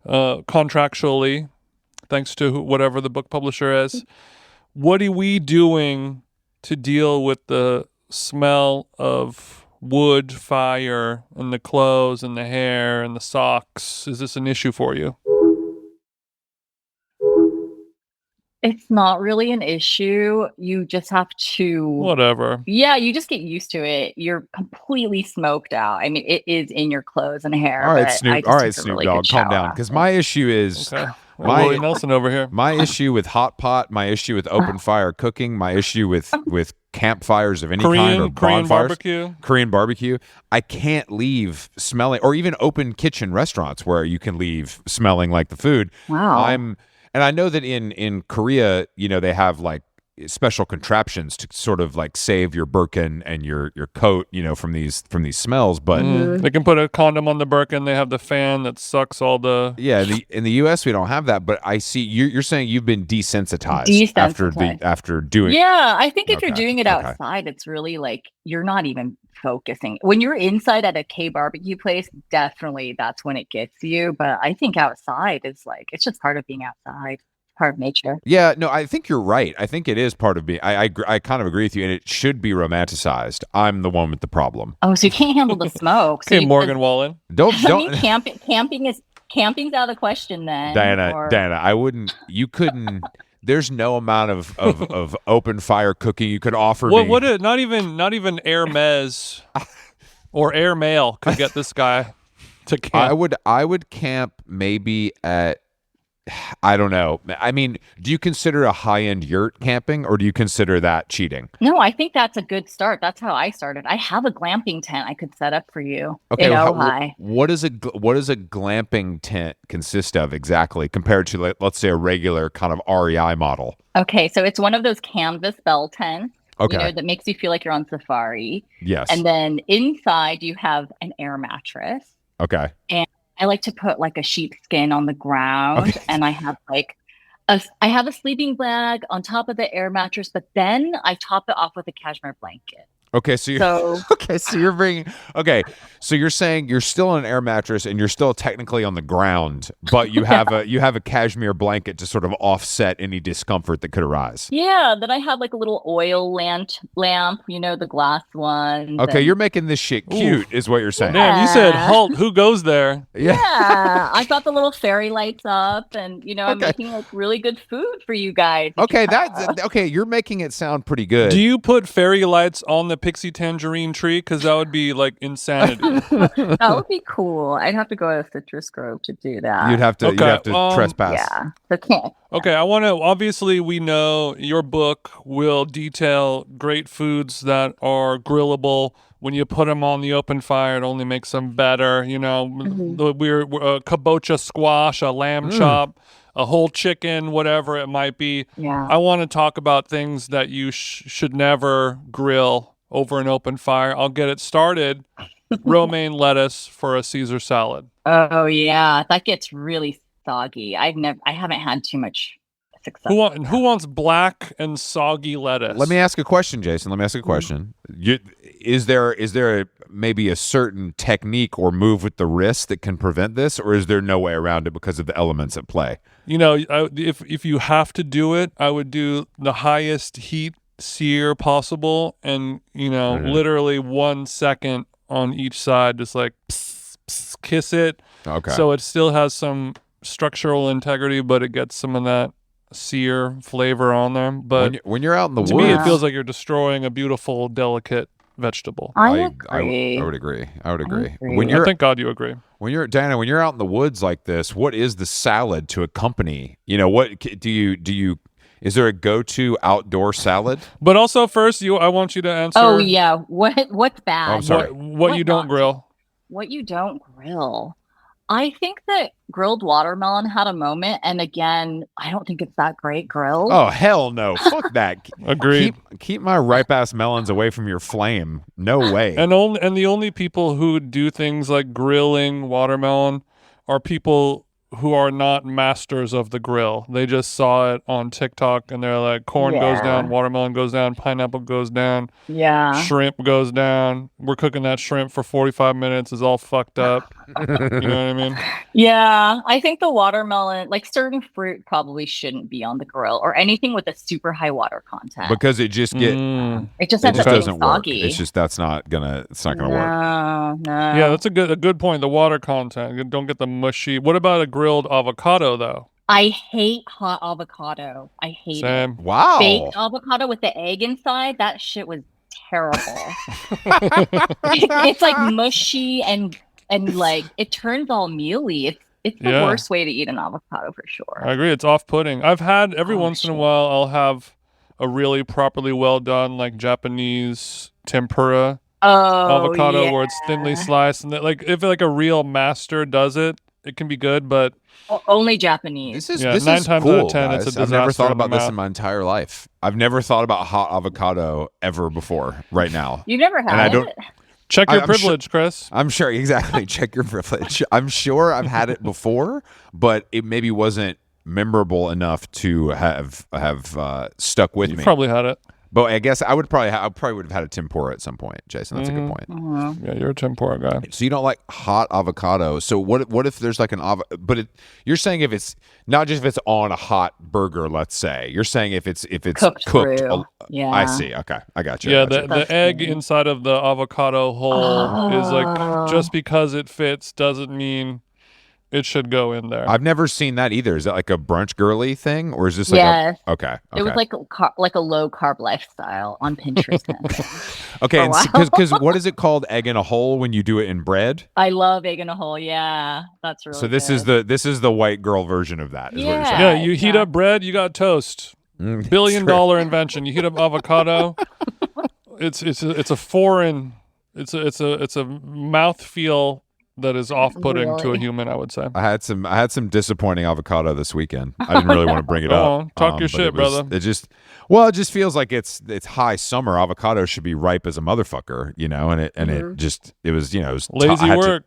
contractually, thanks to whatever the book publisher is. What are we doing to deal with the smell of wood, fire, and the clothes and the hair and the socks? Is this an issue for you? It's not really an issue. You just have to... Whatever. Yeah, you just get used to it. You're completely smoked out. I mean, it is in your clothes and hair. All right, Snoop Dogg, calm down. Because my issue is... Okay. Willie Nelson over here. My issue with hot pot, my issue with open fire cooking, my issue with campfires of any kind or bonfires, Korean barbecue. I can't leave smelling, or even open kitchen restaurants where you can leave smelling like the food. Wow. And I know that in Korea, they have like special contraptions to sort of like save your burqin and your coat, from these smells. But they can put a condom on the burqin. They have the fan that sucks all the... Yeah, in the U.S. we don't have that. But I see you're saying you've been desensitized. after doing. Yeah, I think if you're doing it outside, it's really like you're not even focusing. When you're inside at a K barbecue place, definitely that's when it gets you. But I think outside is like it's just part of being outside. Part of nature. Yeah, no, I think you're right. I think it is part of being. I kind of agree with you, and it should be romanticized. I'm the one with the problem. Oh, so you can't handle the smoke. Okay, Morgan Wallen. Don't. I mean, camping's out of the question then. Diana, I wouldn't. You couldn't. There's no amount of open fire cooking you could offer me. Not even Air Mez or Air Mail could get this guy to camp. I would camp maybe at. I don't know. I mean, do you consider a high-end yurt camping, or do you consider that cheating? No, I think that's a good start. That's how I started. I have a glamping tent I could set up for you. Okay, in Ojai. What does a glamping tent consist of exactly, compared to let's say a regular kind of REI model? Okay, so it's one of those canvas bell tents. Okay. That makes you feel like you're on safari. Yes. And then inside you have an air mattress. Okay. And I like to put like a sheepskin on the ground, and I have a sleeping bag on top of the air mattress, but then I top it off with a cashmere blanket. Okay, so you're saying you're still on an air mattress and you're still technically on the ground, but you have a cashmere blanket to sort of offset any discomfort that could arise. Yeah, then I have like a little oil lamp, the glass one. Okay, you're making this shit cute, is what you're saying. Damn, you said halt. Who goes there? Yeah, I got the little fairy lights up, and I'm making like really good food for you guys. Okay, you're making it sound pretty good. Do you put fairy lights on the pixie tangerine tree? Because that would be like insanity. That would be cool. I'd have to go to Citrus Grove to do that. You'd have to trespass. Yeah, so can't. Okay, I want to. Obviously, we know your book will detail great foods that are grillable. When you put them on the open fire, it only makes them better. We're kabocha squash, a lamb chop, a whole chicken, whatever it might be. Yeah. I want to talk about things that you should never grill over an open fire. I'll get it started romaine lettuce for a Caesar salad. Oh yeah, that gets really soggy. I haven't had too much success. Who wants black and soggy lettuce? Let me ask a question, Jason. Let me ask a question. Is there maybe a certain technique or move with the wrist that can prevent this, or is there no way around it because of the elements at play? If you have to do it, I would do the highest heat sear possible, and literally 1 second on each side, just like pss, pss, kiss it. Okay. So it still has some structural integrity, but it gets some of that sear flavor on there. But when you're out in the to woods, me, it feels like you're destroying a beautiful, delicate vegetable. I agree. I would agree. I would agree. Thank God you agree. When you're out in the woods like this, what is the salad to accompany? What do you? Is there a go-to outdoor salad? But also, first, I want you to answer. Oh yeah, what's bad? Oh, I'm sorry. What you don't grill? What you don't grill? I think that grilled watermelon had a moment, and again, I don't think it's that great grilled. Oh hell no! Fuck that. Agreed. Keep my ripe ass melons away from your flame. No way. And the only people who do things like grilling watermelon are people who are not masters of the grill. They just saw it on TikTok and they're like, corn goes down, watermelon goes down, pineapple goes down, shrimp goes down. We're cooking that shrimp for 45 minutes. It's all fucked up. You know what I mean? Yeah, I think the watermelon, like certain fruit, probably shouldn't be on the grill or anything with a super high water content because it just ends up doesn't work. soggy. It's just it's not gonna work. No. Yeah, that's a good point. The water content. You don't get the mushy. What about a grilled avocado though? I hate hot avocado. I hate it. Wow. Baked avocado with the egg inside, that shit was terrible. It's like mushy and like it turns all mealy. It's the worst way to eat an avocado for sure. I agree. It's off-putting. I've had every once in a while I'll have a really properly well done like Japanese tempura avocado where it's thinly sliced, and if like a real master does it, it can be good, but only Japanese. This 9 is times cool, out of 10 guys. it's a disaster. I've never thought about in the this mouth. in my entire life. I've never thought about hot avocado ever before. Right now, You never had it? Check your privilege, Chris. I'm sure, exactly. Check your privilege. I'm sure I've had it before, but it maybe wasn't memorable enough to have stuck with me. You probably had it. But I guess I probably would have had a tempura at some point, Jason. That's a good point. Yeah, you're a tempura guy. So you don't like hot avocado. So what if there's like an avocado? But you're saying if it's not just if it's on a hot burger, let's say. You're saying if it's cooked. Yeah. I see. Okay, I got you. Yeah, the egg inside of the avocado hole is like just because it fits doesn't mean it should go in there. I've never seen that either. Is that like a brunch girly thing, or is this like yes. Okay. It was like a low carb lifestyle on Pinterest. Okay, because what is it called? Egg in a hole when you do it in bread? I love egg in a hole. Yeah, that's really. So this good. is the white girl version of that. Is what you're saying. Yeah, you heat up bread, you got toast. $1 billion invention. You heat up avocado. It's a foreign. It's a mouthfeel that is off-putting to a human, I would say. I had some disappointing avocado this weekend. I didn't really want to bring it up. Talk your shit, brother. It just feels like it's high summer. Avocado should be ripe as a motherfucker, and it was lazy work.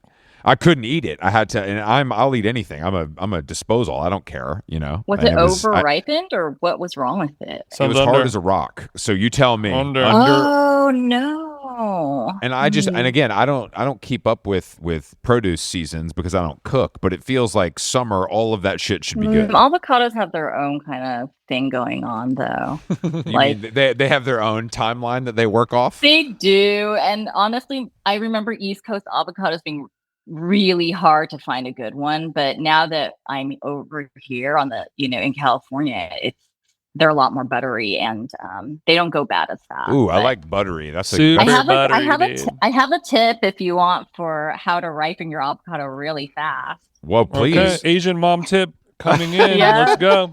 I couldn't eat it. I had to, and I'll eat anything. I'm a disposal. I don't care, Was it over-ripened or what was wrong with it? It was hard as a rock. So you tell me. Oh no. And and again, I don't keep up with produce seasons because I don't cook, but it feels like summer, all of that shit should be good. Avocados have their own kind of thing going on though. Like mean they have their own timeline that they work off? They do. And honestly, I remember East Coast avocados being really hard to find a good one, but now that I'm over here on the in California, they're a lot more buttery and they don't go bad as fast. Ooh, I like buttery. That's super buttery. I have a tip if you want for how to ripen your avocado really fast. Well, please. Okay. Asian mom tip coming in. Let's go.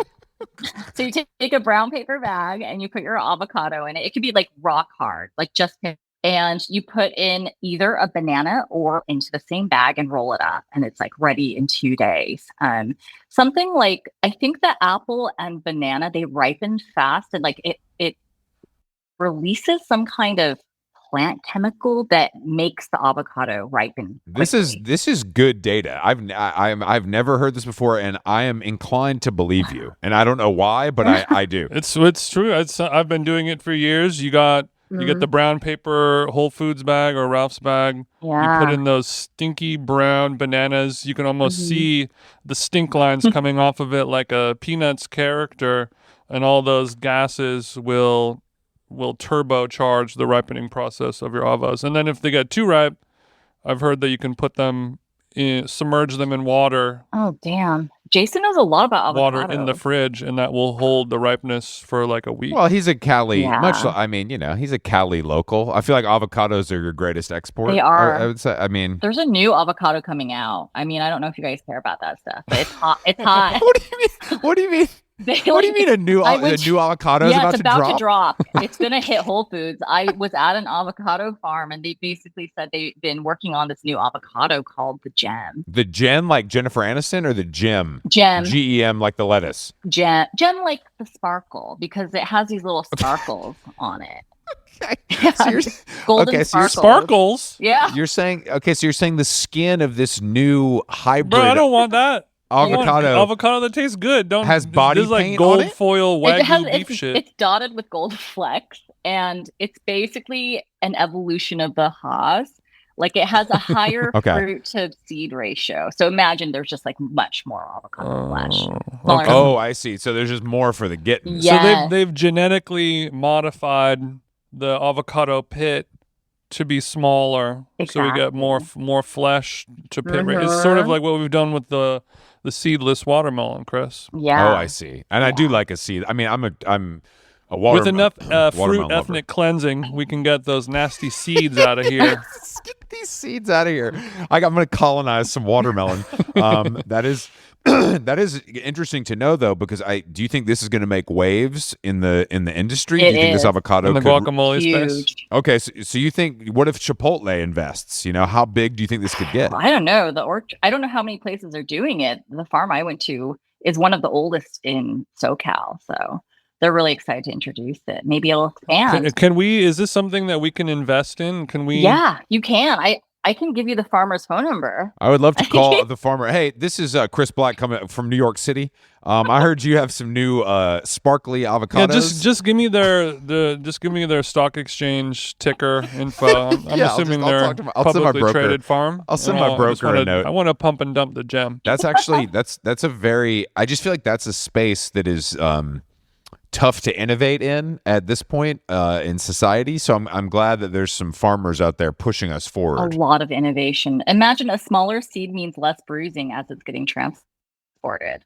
So you take a brown paper bag and you put your avocado in it. It could be like rock hard, like just and you put in either a banana or into the same bag and roll it up, and it's like ready in 2 days. Something like I think the apple and banana, they ripen fast, and like it releases some kind of plant chemical that makes the avocado ripen quickly. This is good data. I've never heard this before, and I am inclined to believe you. And I don't know why, but I do. It's true. I've been doing it for years. You get the brown paper Whole Foods bag or Ralph's bag. Yeah. You put in those stinky brown bananas. You can almost see the stink lines coming off of it like a Peanuts character, and all those gases will turbocharge the ripening process of your avos. And then if they get too ripe, I've heard that you can put them submerge them in water. Oh, damn. Jason knows a lot about avocado. Water in the fridge, and that will hold the ripeness for like a week. Well, he's a Cali, he's a Cali local. I feel like avocados are your greatest export. They are. I would say. I mean, there's a new avocado coming out. I mean, I don't know if you guys care about that stuff, but it's hot. It's hot. What do you mean? What do you mean? What do you mean a new avocado is about to drop? It's going to hit Whole Foods. I was at an avocado farm, and they basically said they've been working on this new avocado called the Gem. The Gem, like Jennifer Aniston, or the Gem? Gem. GEM, like the lettuce. Gem, like the sparkle, because it has these little sparkles on it. Golden sparkles. Yeah. You're saying the skin of this new hybrid. Bro, I don't want that. Avocado that tastes good. Has body paint like gold on it? Foil Wagyu beef shit. It's dotted with gold flecks, and it's basically an evolution of the Haas. Like it has a higher fruit to seed ratio. So imagine there's just like much more avocado flesh. Oh, I see. So there's just more for the getting. Yes. So they've genetically modified the avocado pit to be smaller, so we get more flesh to pit. It's sort of like what we've done with the seedless watermelon, Chris. Yeah. Oh, I see. And I do like a seed. I mean, I'm a water. With enough fruit ethnic cleansing, we can get those nasty seeds out of here. Get these seeds out of here. I'm going to colonize some watermelon. That is interesting to know, though, because do you think this is going to make waves in the industry? Do you think this avocado in the guacamole space? Okay, so you think, what if Chipotle invests? You know, how big do you think this could get? I don't know. I don't know how many places are doing it. The farm I went to is one of the oldest in SoCal, so they're really excited to introduce it. Maybe it'll expand. Can we? Is this something that we can invest in? Can we? Yeah, you can. I can give you the farmer's phone number. I would love to call the farmer. Hey, this is Chris Black coming from New York City. I heard you have some new sparkly avocados. Yeah, just give me their stock exchange ticker info. I'm assuming they're a publicly traded farm. I'll send my broker a note. I want to pump and dump the Gem. That's actually that's a very. I just feel like that's a space that is tough to innovate in at this point in society. So I'm glad that there's some farmers out there pushing us forward. A lot of innovation. Imagine a smaller seed means less bruising as it's getting transported.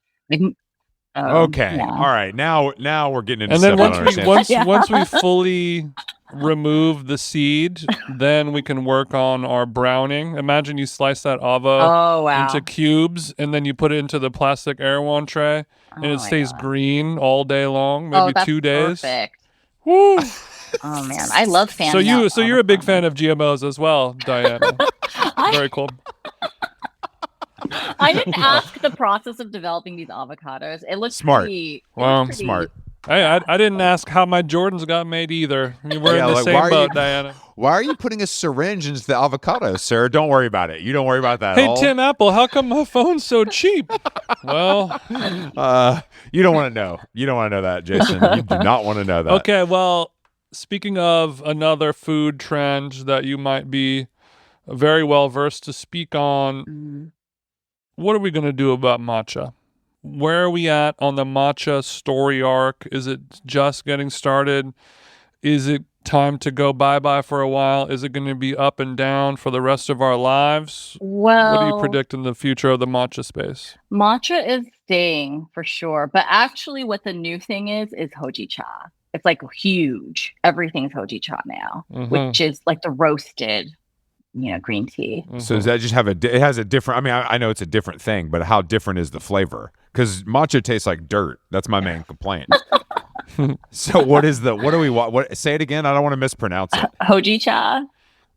Okay. Yeah. All right. Now we're getting into stuff. And then once we fully remove the seed, then we can work on our browning. Imagine you slice that avo into cubes, and then you put it into the plastic Erewhon tray, and it stays green all day long, maybe 2 days. Perfect. Woo! Oh man, I love fanning. So you're a big fan of GMOs as well, Diana. Very cool. I didn't ask the process of developing these avocados. It looks smart. Smart. Hey, I didn't ask how my Jordans got made either. We're in the same boat, Diana. Why are you putting a syringe into the avocados, sir? Don't worry about it. You don't worry about that at all. Hey, Tim Apple, how come my phone's so cheap? Well, you don't want to know. You don't want to know that, Jason. You do not want to know that. Okay, well, speaking of another food trend that you might be very well versed to speak on, what are we going to do about matcha? Where are we at on the matcha story arc? Is it just getting started? Is it time to go bye-bye for a while? Is it going to be up and down for the rest of our lives? Well, what do you predict in the future of the matcha space? Matcha is staying for sure. But actually what the new thing is hojicha. It's like huge. Everything's hojicha now, which is like the roasted green tea. So does that just have it has a different, I mean, I know it's a different thing, but how different is the flavor? Because matcha tastes like dirt. That's my main complaint. So what do we want? Say it again. I don't want to mispronounce it. Hojicha.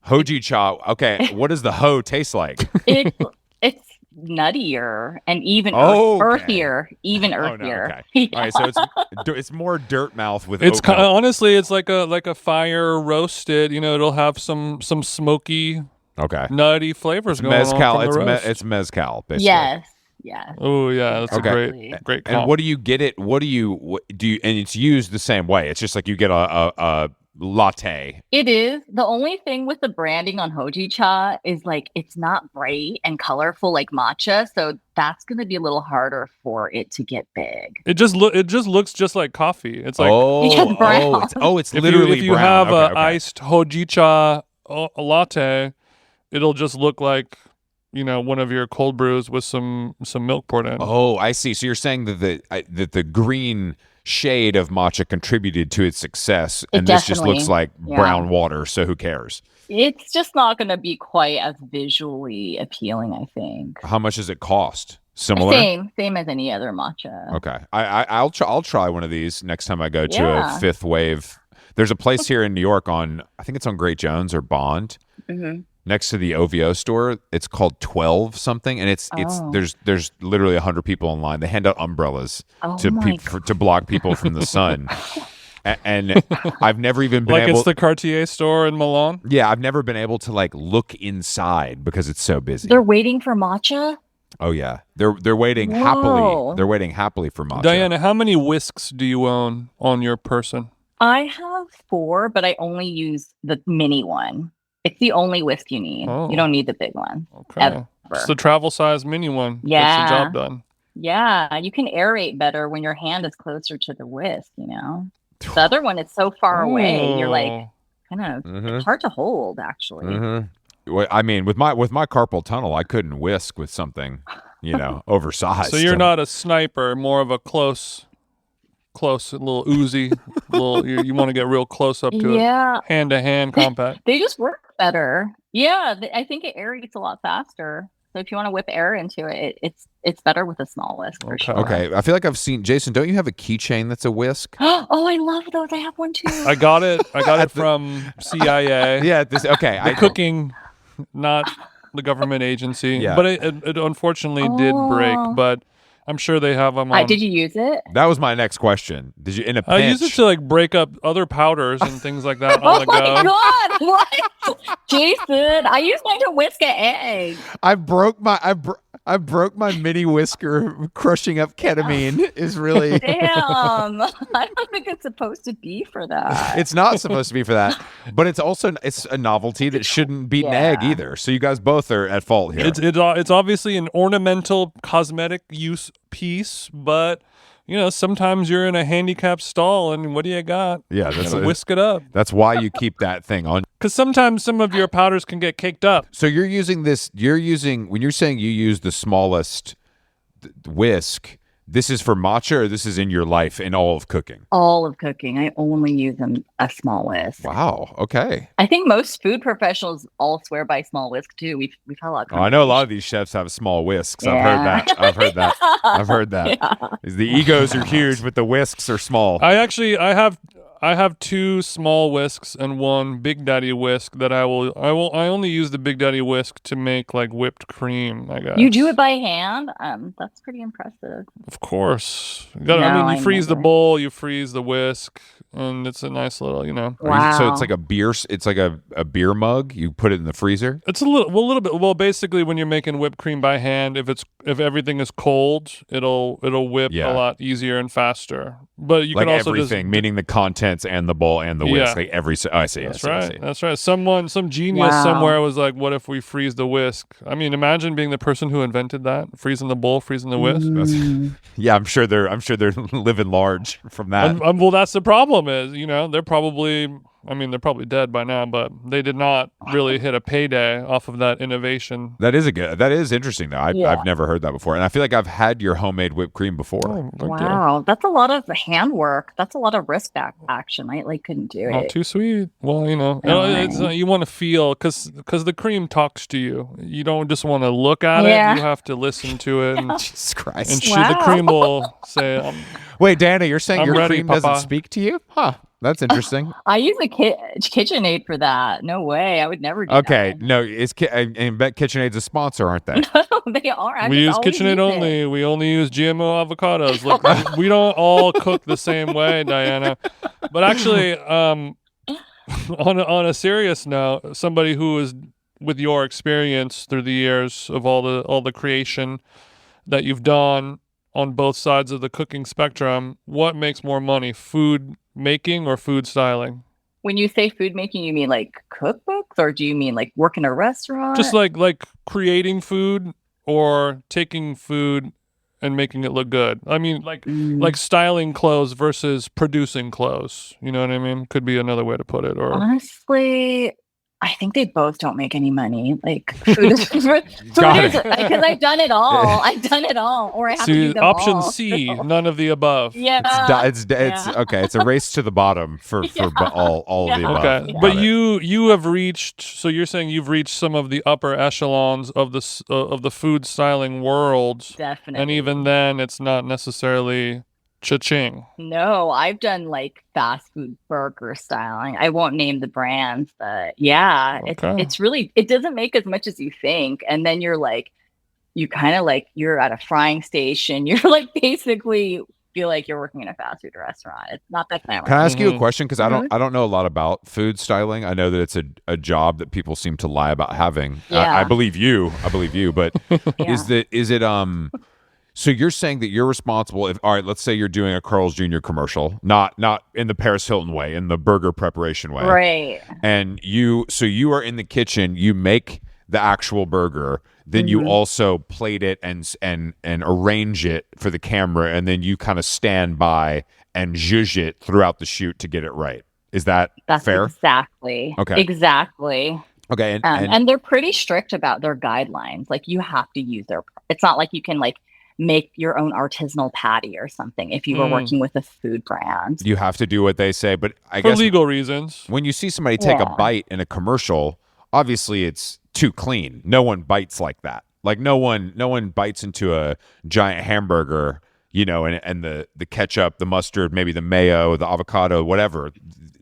Hojicha. Okay. What does the ho taste like? It's nuttier and even Okay. even Oh no. earthier. Okay. Yeah. All right. So it's more dirt mouth with. It's oat milk. honestly, it's like a fire roasted. It'll have some smoky, Okay. nutty flavors going Mezcal. on from the roast. It's mezcal, basically. Yes. Yes. Oh yeah, that's Exactly. a great And comp. what do you get it? What do you? And it's used the same way. It's just like you get a latte. It is. The only thing with the branding on Hojicha is like it's not bright and colorful like matcha, so that's going to be a little harder for it to get big. It just looks just like coffee. It's like It's brown. It's if literally you brown. have Okay, a iced Hojicha a latte, it'll just look like one of your cold brews with some milk poured in. Oh, I see. So you're saying that the green shade of matcha contributed to its success, and this just looks like brown water. So who cares? It's just not going to be quite as visually appealing, I think. How much does it cost? Similar? Same as any other matcha. Okay. I'll try one of these next time I go to a Fifth Wave. There's a place here in New York I think it's on Great Jones or Bond. Mm-hmm. Next to the OVO store. It's called 12 something, and it's there's literally 100 people in line. They hand out umbrellas to block people from the sun. And I've never even been able. It's the Cartier store in Milan. Yeah, I've never been able to look inside because it's so busy. They're waiting for matcha. Oh yeah, they're waiting happily. They're waiting happily for matcha. Diana, how many whisks do you own on your person? I have 4, but I only use the mini one. It's the only whisk you need. You don't need the big one. Okay. Ever. It's the travel size mini one. Yeah. Gets the job done. Yeah. You can aerate better when your hand is closer to the whisk, The other one is so far away. You're like kind of it's hard to hold, actually. Mm-hmm. Well, I mean, with my carpal tunnel, I couldn't whisk with something, oversized. So you're not a sniper, more of a close, a little Uzi. You want to get real close up to it. Hand-to-hand combat. They just work better. Yeah, I think it aerates a lot faster. So if you want to whip air into it, it's better with a small whisk for sure. Okay, I feel like I've seen Jason. Don't you have a keychain that's a whisk? Oh, I love those. I have one too. I got it from CIA. Yeah. The cooking, not the government agency. Yeah. But it unfortunately did break. But I'm sure they have them on. Did you use it? That was my next question. Did you in a pinch? I use it to break up other powders and things like that on the go. Oh my god! What, Jason? I use mine to whisk an egg. I broke my mini whisker crushing up ketamine. Is really damn. I don't think it's supposed to be for that. It's not supposed to be for that, but it's a novelty that shouldn't beat an egg either. So you guys both are at fault here. It's obviously an ornamental cosmetic use piece, but sometimes you're in a handicapped stall and what do you got? Yeah, that's whisk it up. That's why you keep that thing on. Because sometimes some of your powders can get caked up. So when you're saying you use the smallest whisk, this is for matcha, or this is in your life in all of cooking? All of cooking. I only use a small whisk. Wow. Okay. I think most food professionals all swear by small whisk too. We've had a lot of I know a lot of these chefs have small whisks. Yeah. I've heard that. Yeah. The egos are huge, but the whisks are small. I have 2 small whisks and 1 Big Daddy whisk that I only use the Big Daddy whisk to make whipped cream, I guess. You do it by hand? That's pretty impressive. Of course. You freeze the bowl, you freeze the whisk, and it's a nice little, Wow. So it's like a beer mug. You put it in the freezer. It's a little bit. Well, basically, when you're making whipped cream by hand, if everything is cold, it'll whip a lot easier and faster. But you can also everything, meaning the contents and the bowl and the whisk. I see. That's right. That's right. Some genius somewhere was like, "What if we freeze the whisk?" I mean, imagine being the person who invented that, freezing the bowl, freezing the whisk. Yeah, I'm sure they're living large from that. Well, that's the problem. Is they're probably dead by now, but they did not really hit a payday off of that innovation. That is interesting though. I've never heard that before, and I feel like I've had your homemade whipped cream before. Oh, wow, that's a lot of handwork. That's a lot of wrist action. I couldn't do it. Not too sweet. Well, you want to feel because the cream talks to you. You don't just want to look at it. You have to listen to it. And, Jesus Christ! And the cream will say, "Wait, Dana, you're saying your cream Papa. doesn't speak to you? Huh? That's interesting." I use a KitchenAid for that. No way. I would never do that. Okay. No, I bet KitchenAid's a sponsor, aren't they? They are. I We use always KitchenAid use only. it. We only use GMO avocados. Look, we don't all cook the same way, Diana. But actually, on a serious note, somebody who is with your experience through the years of all the creation that you've done on both sides of the cooking spectrum, what makes more money, food making or food styling? When you say food making, you mean like cookbooks, or do you mean like work in a Just restaurant? like creating food or taking food and making it look good. I mean, like styling clothes versus producing clothes. You know what I mean? Could be another way to put it. Or Honestly, I think they both don't make any money. Like food is food Got is it. because I've done it all. I've done it all, or I have to do see, them option all. C, So, none of the above. yeah, It's yeah, okay. It's a race to the bottom for yeah, all of the yeah, above. Okay, yeah. but Got it. you have reached. So you're saying you've reached some of the upper echelons of the food styling world, Definitely. and even then, it's not necessarily cha-ching. No, I've done like fast food burger styling. I won't name the brands, but yeah, Okay. it's really it doesn't make as much as you think. And then you're like you kind of like you're at a frying station. You're like basically feel like you're working in a fast food restaurant. It's not that Can I glamorous. ask you a question? Because Mhm. I don't know a lot about food styling. I know that it's a job that people seem to lie about having. Yeah. I believe you. But Yeah. is it so you're saying that you're responsible if, all right, let's say you're doing a Carl's Jr. commercial, not in the Paris Hilton way, in the burger preparation way. Right. And you are in the kitchen, you make the actual burger, then you Mhm. also plate it and arrange it for the camera, and then you kind of stand by and zhuzh it throughout the shoot to get it right. Is that That's fair? exactly. Okay. Exactly. Okay, And they're pretty strict about their guidelines. Like you have to use their. It's not like you can like make your own artisanal patty or something if you were working with a food brand. you have to do what they say, but I For guess legal reasons. when you see somebody take a Yeah. bite in a commercial, obviously it's too clean. No one bites like that. Like no one bites into a giant hamburger, and the ketchup, the mustard, maybe the mayo, the avocado, whatever,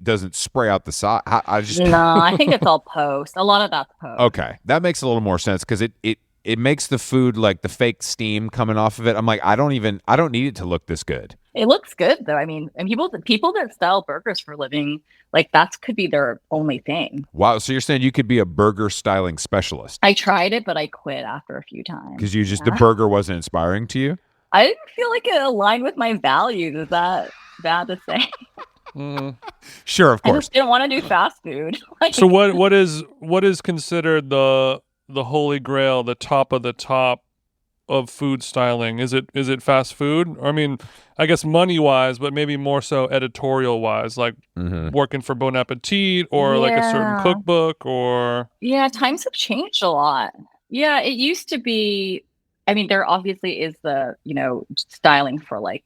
doesn't spray out the side. I just No, I think it's all post. A lot of that's post. Okay, that makes a little more sense because it makes the food like the fake steam coming off of it. I'm like, I don't need it to look this good. It looks good though. I mean, and people that style burgers for a living, like that could be their only thing. Wow, so you're saying you could be a burger styling specialist I tried it, but I quit after a few times. because the burger wasn't inspiring to you? I didn't feel like it aligned with my values. Is that bad to say? Sure, of I course. just didn't want to do fast food. Like, So what is considered the holy grail, the top of the top of food styling? Is it fast food? Or, I mean, I guess money wise, but maybe more so editorial wise, like working for Bon Appetit or like a certain Yeah. cookbook or Yeah, times have changed a lot. Yeah, it used to be. I mean, there obviously is the, styling for like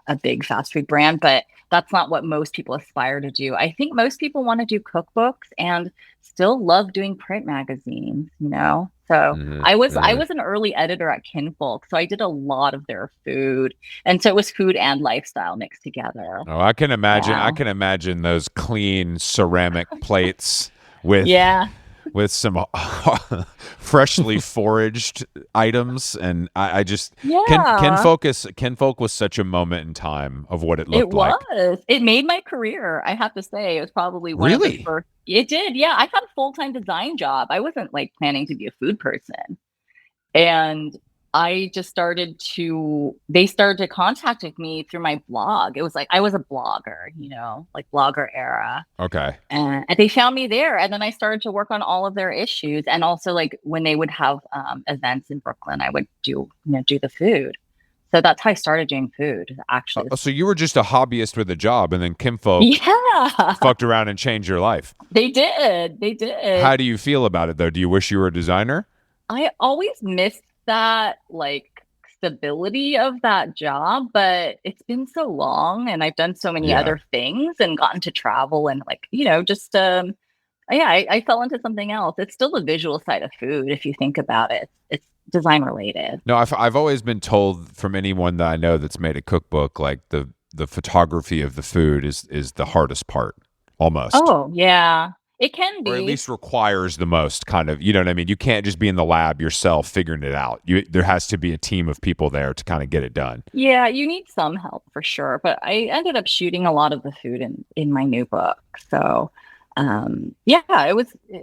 a big fast food brand, but that's not what most people aspire to do. I think most people want to do cookbooks and still love doing print magazines. So I was an early editor at Kinfolk, so I did a lot of their food, and so it was food and lifestyle mixed together. Oh, I can imagine. Yeah. I can imagine those clean ceramic plates with Yeah. with some freshly foraged items, and I just Yeah. Kinfolk was such a moment in time of what it looked It like. was. It made my career. I have to say, it was probably one of Really? the first. It did. Yeah, I got a full-time design job. I wasn't like planning to be a food person, and I just started to. They started to contact me through my blog. It was like I was a blogger, like blogger era, Okay. and they found me there. And then I started to work on all of their issues, and also like when they would have events in Brooklyn, I would do the food. So that's how I started doing food, actually. So you were just a hobbyist with a job, and then Kinfolk Yeah, fucked around and changed your life. they did. They did. How do you feel about it, though? Do you wish you were a designer? I always missed that like stability of that job, but it's been so long, and I've done so many Yeah. other things and gotten to travel and like just yeah, I fell into something else. It's still the visual side of food if you think about it. It's design related. No, I've always been told from anyone that I know that's made a cookbook, like the photography of the food is the hardest part, almost. Oh, yeah. It can be. Or at least requires the most kind of, you know what I mean? You can't just be in the lab yourself figuring it out. There has to be a team of people there to kind of get it done. Yeah, you need some help for sure. But I ended up shooting a lot of the food in my new book. So yeah,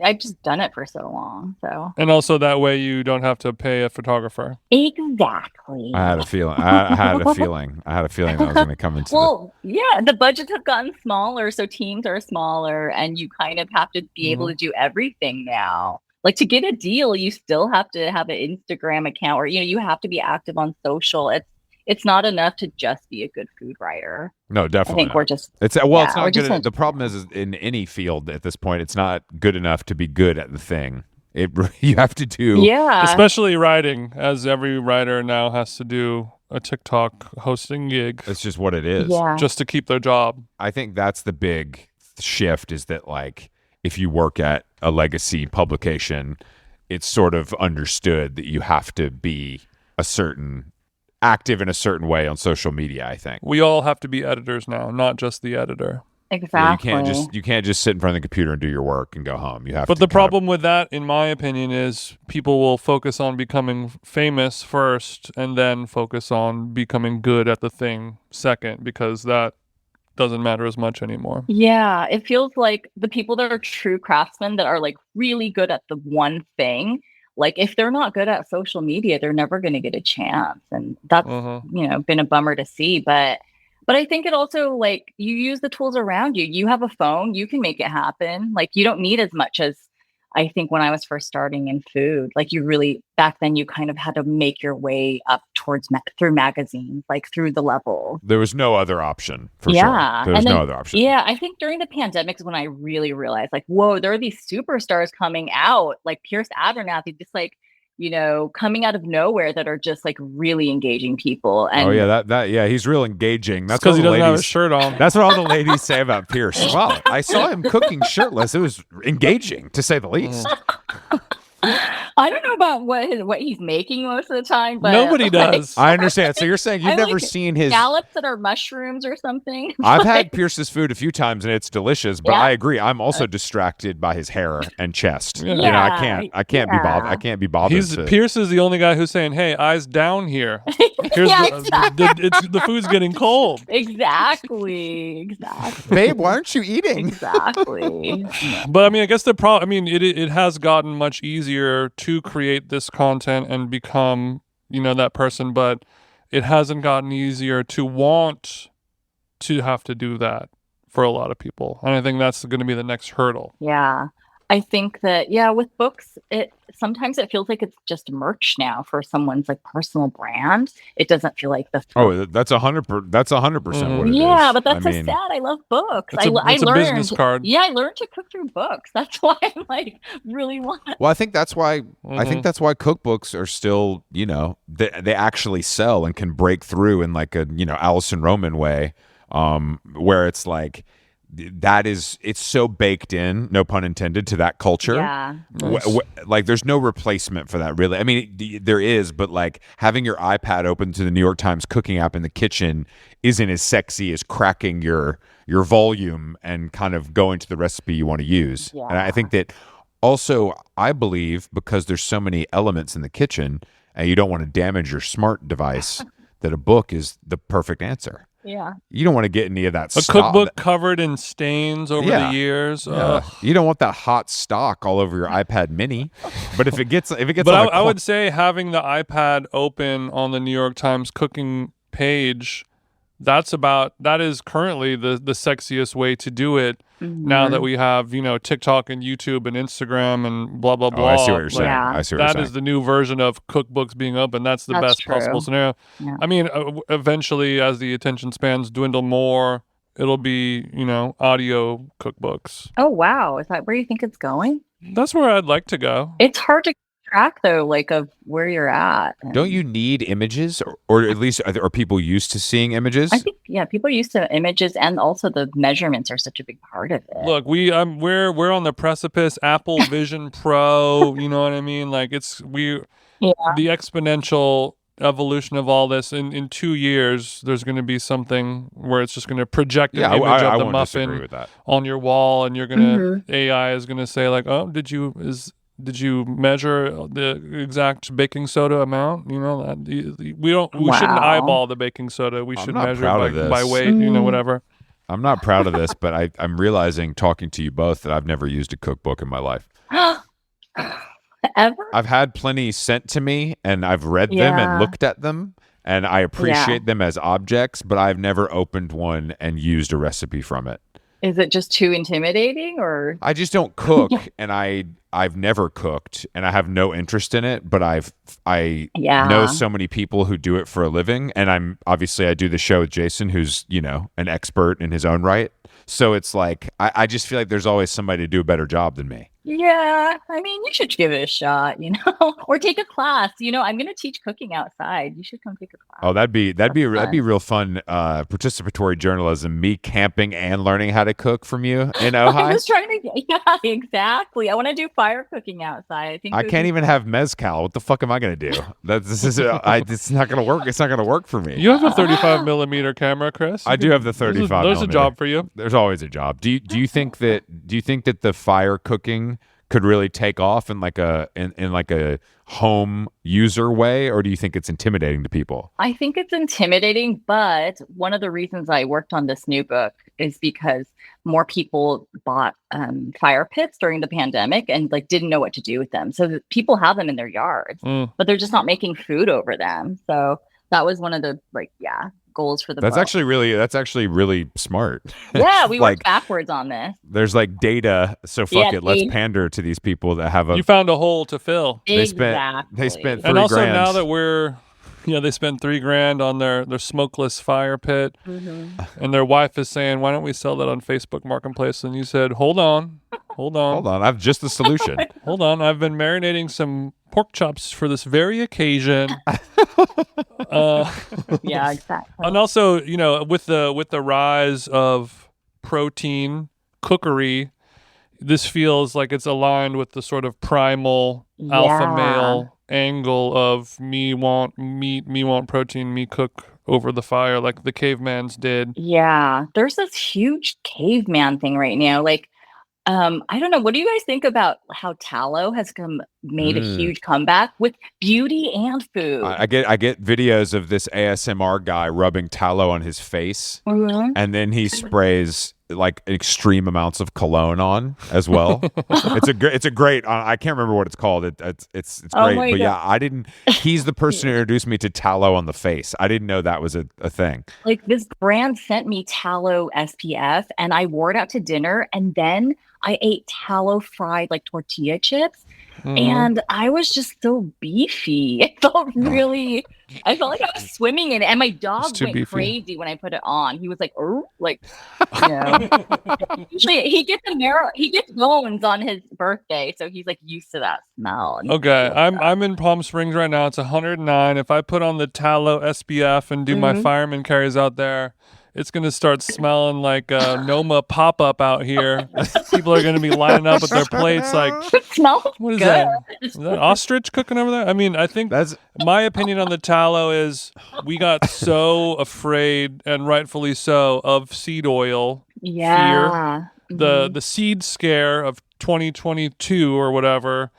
I've just done it for so long. So And also that way you don't have to pay a photographer. exactly. I had a feeling. I had a feeling. I had a feeling that was going to come into Well, yeah, the budgets have gotten smaller, so teams are smaller, and you kind of have to be able to do everything now. Like to get a deal, you still have to have an Instagram account, or you have to be active on social. It's not enough to just be a good food writer. No, definitely. I think we're just it's yeah, not we're good. just The problem is in any field at this point, it's not good enough to be good at the thing. You have to do yeah, Especially writing, as every writer now has to do a TikTok hosting gig It's just what it is. yeah. just to keep their job. I think that's the big shift is that like if you work at a legacy publication, it's sort of understood that you have to be active in a certain way on social media, I think. We all have to be editors now, not just the editor. Exactly. Yeah, you can't just sit in front of the computer and do your work and go home. You have But to the problem with that, in my opinion, is people will focus on becoming famous first and then focus on becoming good at the thing second, because that doesn't matter as much anymore. Yeah, it feels like the people that are true craftsmen that are like really good at the one thing, like if they're not good at social media, they're never going to get a chance. And that's, been a bummer to see. But I think it also like you use the tools around you. You have a phone, you can make it happen. Like you don't need as much as I think when I was first starting in food, like you really back then you kind of had to make your way up towards through magazines, like through the level. There was no other option for Yeah. sure. There was And then, no other option. Yeah, I think during the pandemic is when I really realized, like, whoa, there are these superstars coming out, like Pierce Abernathy, just like coming out of nowhere that are just like really engaging people. And oh yeah, he's real engaging. That's because he doesn't have a ladies- shirt on. That's what all the ladies say about Pierce. Wow, I saw him cooking shirtless. It was engaging, to say the least. I don't know about what he's making most of the time, but Nobody does. I understand. So you're saying you've I never like seen his scallops that are mushrooms or something. I've had Pierce's food a few times and it's delicious, but Yeah. I agree. I'm also distracted by his hair and chest. Yeah. I can't be bothered. I can't be bothered. Pierce is the only guy who's saying, "Hey, eyes down here. Here's Yeah, the food's getting cold." Exactly. Babe, why aren't you eating? Exactly. But I mean, I guess the problem. I mean, it has gotten much easier to create this content and become, that person, but it hasn't gotten easier to want to have to do that for a lot of people. And I think that's going to be the next hurdle. Yeah. I think that, with books, sometimes it feels like it's just merch now for someone's like personal brand. It doesn't feel like the. Oh, that's 100%. That's 100% what it is. Yeah, but that's sad. I love books. It's a learned business card. Yeah, I learned to cook through books. That's why I'm like really want. Well, I think that's why cookbooks are still, they actually sell and can break through in like a, Alison Roman way, where it's like it's so baked in, no pun intended, to that culture. Yeah. Like there's no replacement for that, really. I mean, there is, but like having your iPad open to the New York Times cooking app in the kitchen isn't as sexy as cracking your volume and kind of going to the recipe you want to use. Yeah. And I think that also, I believe, because there's so many elements in the kitchen and you don't want to damage your smart device, that a book is the perfect answer. Yeah. You don't want to get any of that A stock. cookbook covered in stains over the years. Yeah. You don't want that hot stock all over your iPad Mini. But if it gets, but I would say having the iPad open on the New York Times cooking page, that is currently the sexiest way to do it. Mm-hmm. Now that we have, TikTok and YouTube and Instagram and blah, blah, blah. I see what you're saying. Yeah. I see what you're saying. That is the new version of cookbooks being open. That's the best true. possible scenario. Yeah. I mean, eventually, as the attention spans dwindle more, it'll be, audio cookbooks. Oh, wow. Is that where you think it's going? That's where I'd like to go. It's hard to track though, like of where you're at. Don't you need images, or at least are people used to seeing images? I think people are used to images, and also the measurements are such a big part of it. Look, we're on the precipice. Apple Vision Pro, you know what I mean? Like the exponential evolution of all this. In 2 years, there's going to be something where it's just going to project an image I of the won't disagree muffin with that. on your wall, and you're gonna AI is gonna say like, oh, did you measure the exact baking soda amount? You know that we shouldn't eyeball the baking soda. We should measure by weight. You know, whatever. I'm not proud of this, but I'm realizing talking to you both that I've never used a cookbook in my life. Ever? I've had plenty sent to me, and I've read them and looked at them, and I appreciate them as objects, but I've never opened one and used a recipe from it. Is it just too intimidating, or? I just don't cook, and I've never cooked, and I have no interest in it, but I know so many people who do it for a living, and I do the show with Jason, who's, you know, an expert in his own right. So it's like, I just feel like there's always somebody to do a better job than me. Yeah, I mean, you should give it a shot, you know, or take a class. You know, I'm going to teach cooking outside. You should come take a class. Oh, that'd be real fun. Participatory journalism, me camping and learning how to cook from you in Ojai. I'm just trying to, yeah, exactly. I want to do fire cooking outside. I can't even have mezcal. What the fuck am I going to do? It's not going to work. It's not going to work for me. You have a 35 millimeter camera, Chris. I do have the 35. There's a job for you. There's always a job. Do you think that the fire cooking could really take off in like a home user way, or do you think it's intimidating to people? I think it's intimidating, but one of the reasons I worked on this new book is because more people bought fire pits during the pandemic and like didn't know what to do with them. So people have them in their yards, but they're just not making food over them. So that was one of the goals for the book. That's actually really smart. Yeah, we worked backwards on this. There's like data, so fuck it. Let's pander to these people that have You found a hole to fill. Exactly. They spent $3,000. And also now that they spent $3,000 on their smokeless fire pit, and their wife is saying, "Why don't we sell that on Facebook Marketplace?" And you said, "Hold on. I have just the solution. Hold on, I've been marinating some pork chops for this very occasion." Yeah, exactly. And also, you know, with the rise of protein cookery, this feels like it's aligned with the sort of primal alpha male angle of me want meat, me want protein, me cook over the fire like the cavemans did. Yeah, there's this huge caveman thing right now. Like, I don't know. What do you guys think about how tallow has made a huge comeback with beauty and food? I get videos of this ASMR guy rubbing tallow on his face, and then he sprays like extreme amounts of cologne on as well. It's a great. I can't remember what it's called. It's great. But yeah, He's the person who introduced me to tallow on the face. I didn't know that was a thing. Like, this brand sent me tallow SPF, and I wore it out to dinner, and then I ate tallow fried like tortilla chips, and I was just so beefy. It felt really. I felt like I was swimming in it, and my dog went crazy when I put it on. He was like, "Oh, like, you know." Usually, he gets bones on his birthday, so he's like used to that smell. Okay, I'm in Palm Springs right now. It's 109. If I put on the tallow SPF and do my fireman carries out there, it's going to start smelling like Noma pop-up out here. People are going to be lining up with their plates like, it smells what is good. that? Is that ostrich cooking over there? I mean, I think my opinion on the tallow is we got so afraid, and rightfully so, of seed oil fear. The seed scare of 2022 or whatever,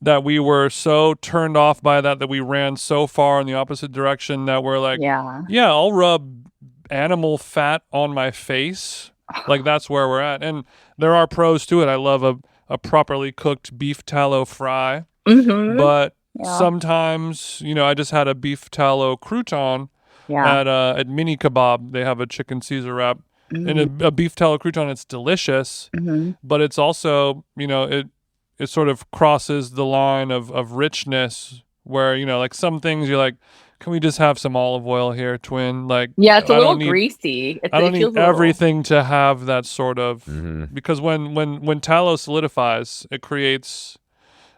that we were so turned off by that we ran so far in the opposite direction that we're like, yeah, I'll rub animal fat on my face. Like, that's where we're at. And there are pros to it. I love a properly cooked beef tallow fry. But sometimes, you know, I just had a beef tallow crouton at Mini Kebab. They have a chicken Caesar wrap and a beef tallow crouton. It's delicious, but it's also, you know, it sort of crosses the line of richness where, you know, like some things you're like, can we just have some olive oil here, twin? Like, yeah, it's a little greasy. I don't need everything to have that sort of, because when tallow solidifies, it creates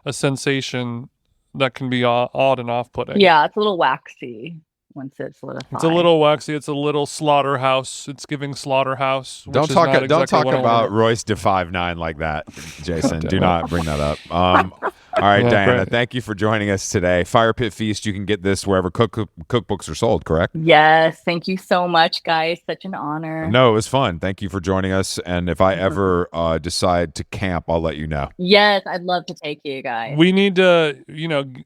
a sensation that can be odd and off-putting. Yeah, it's a little waxy once it solidifies. It's a little waxy. It's a little slaughterhouse. It's giving slaughterhouse. Don't talk about Royce de 5'9" like that, Jason. Do not bring that up. All right, Yeah, Diana, great. thank you for joining us today. Firepit Feast, you can get this wherever cookbooks are sold, correct? Yes, thank you so much, guys. Such an honor. No, it was fun. Thank you for joining us. And if I ever decide to camp, I'll let you know. Yes, I'd love to take you guys. We need to,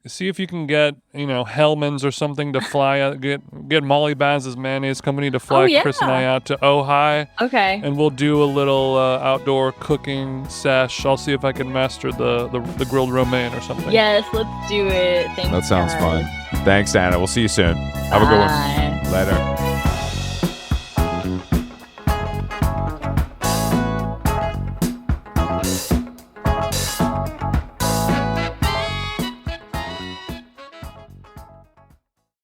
see if you can get, Hellman's or something to fly out, get Molly Baz's mayonnaise company to fly Chris and I out to Ojai. Okay. And we'll do a little outdoor cooking sesh. I'll see if I can master the grilled romaine or something. Yes, let's do it. Thanks. That sounds fun. Thanks, Diana. We'll see you soon. Have a good one. Later.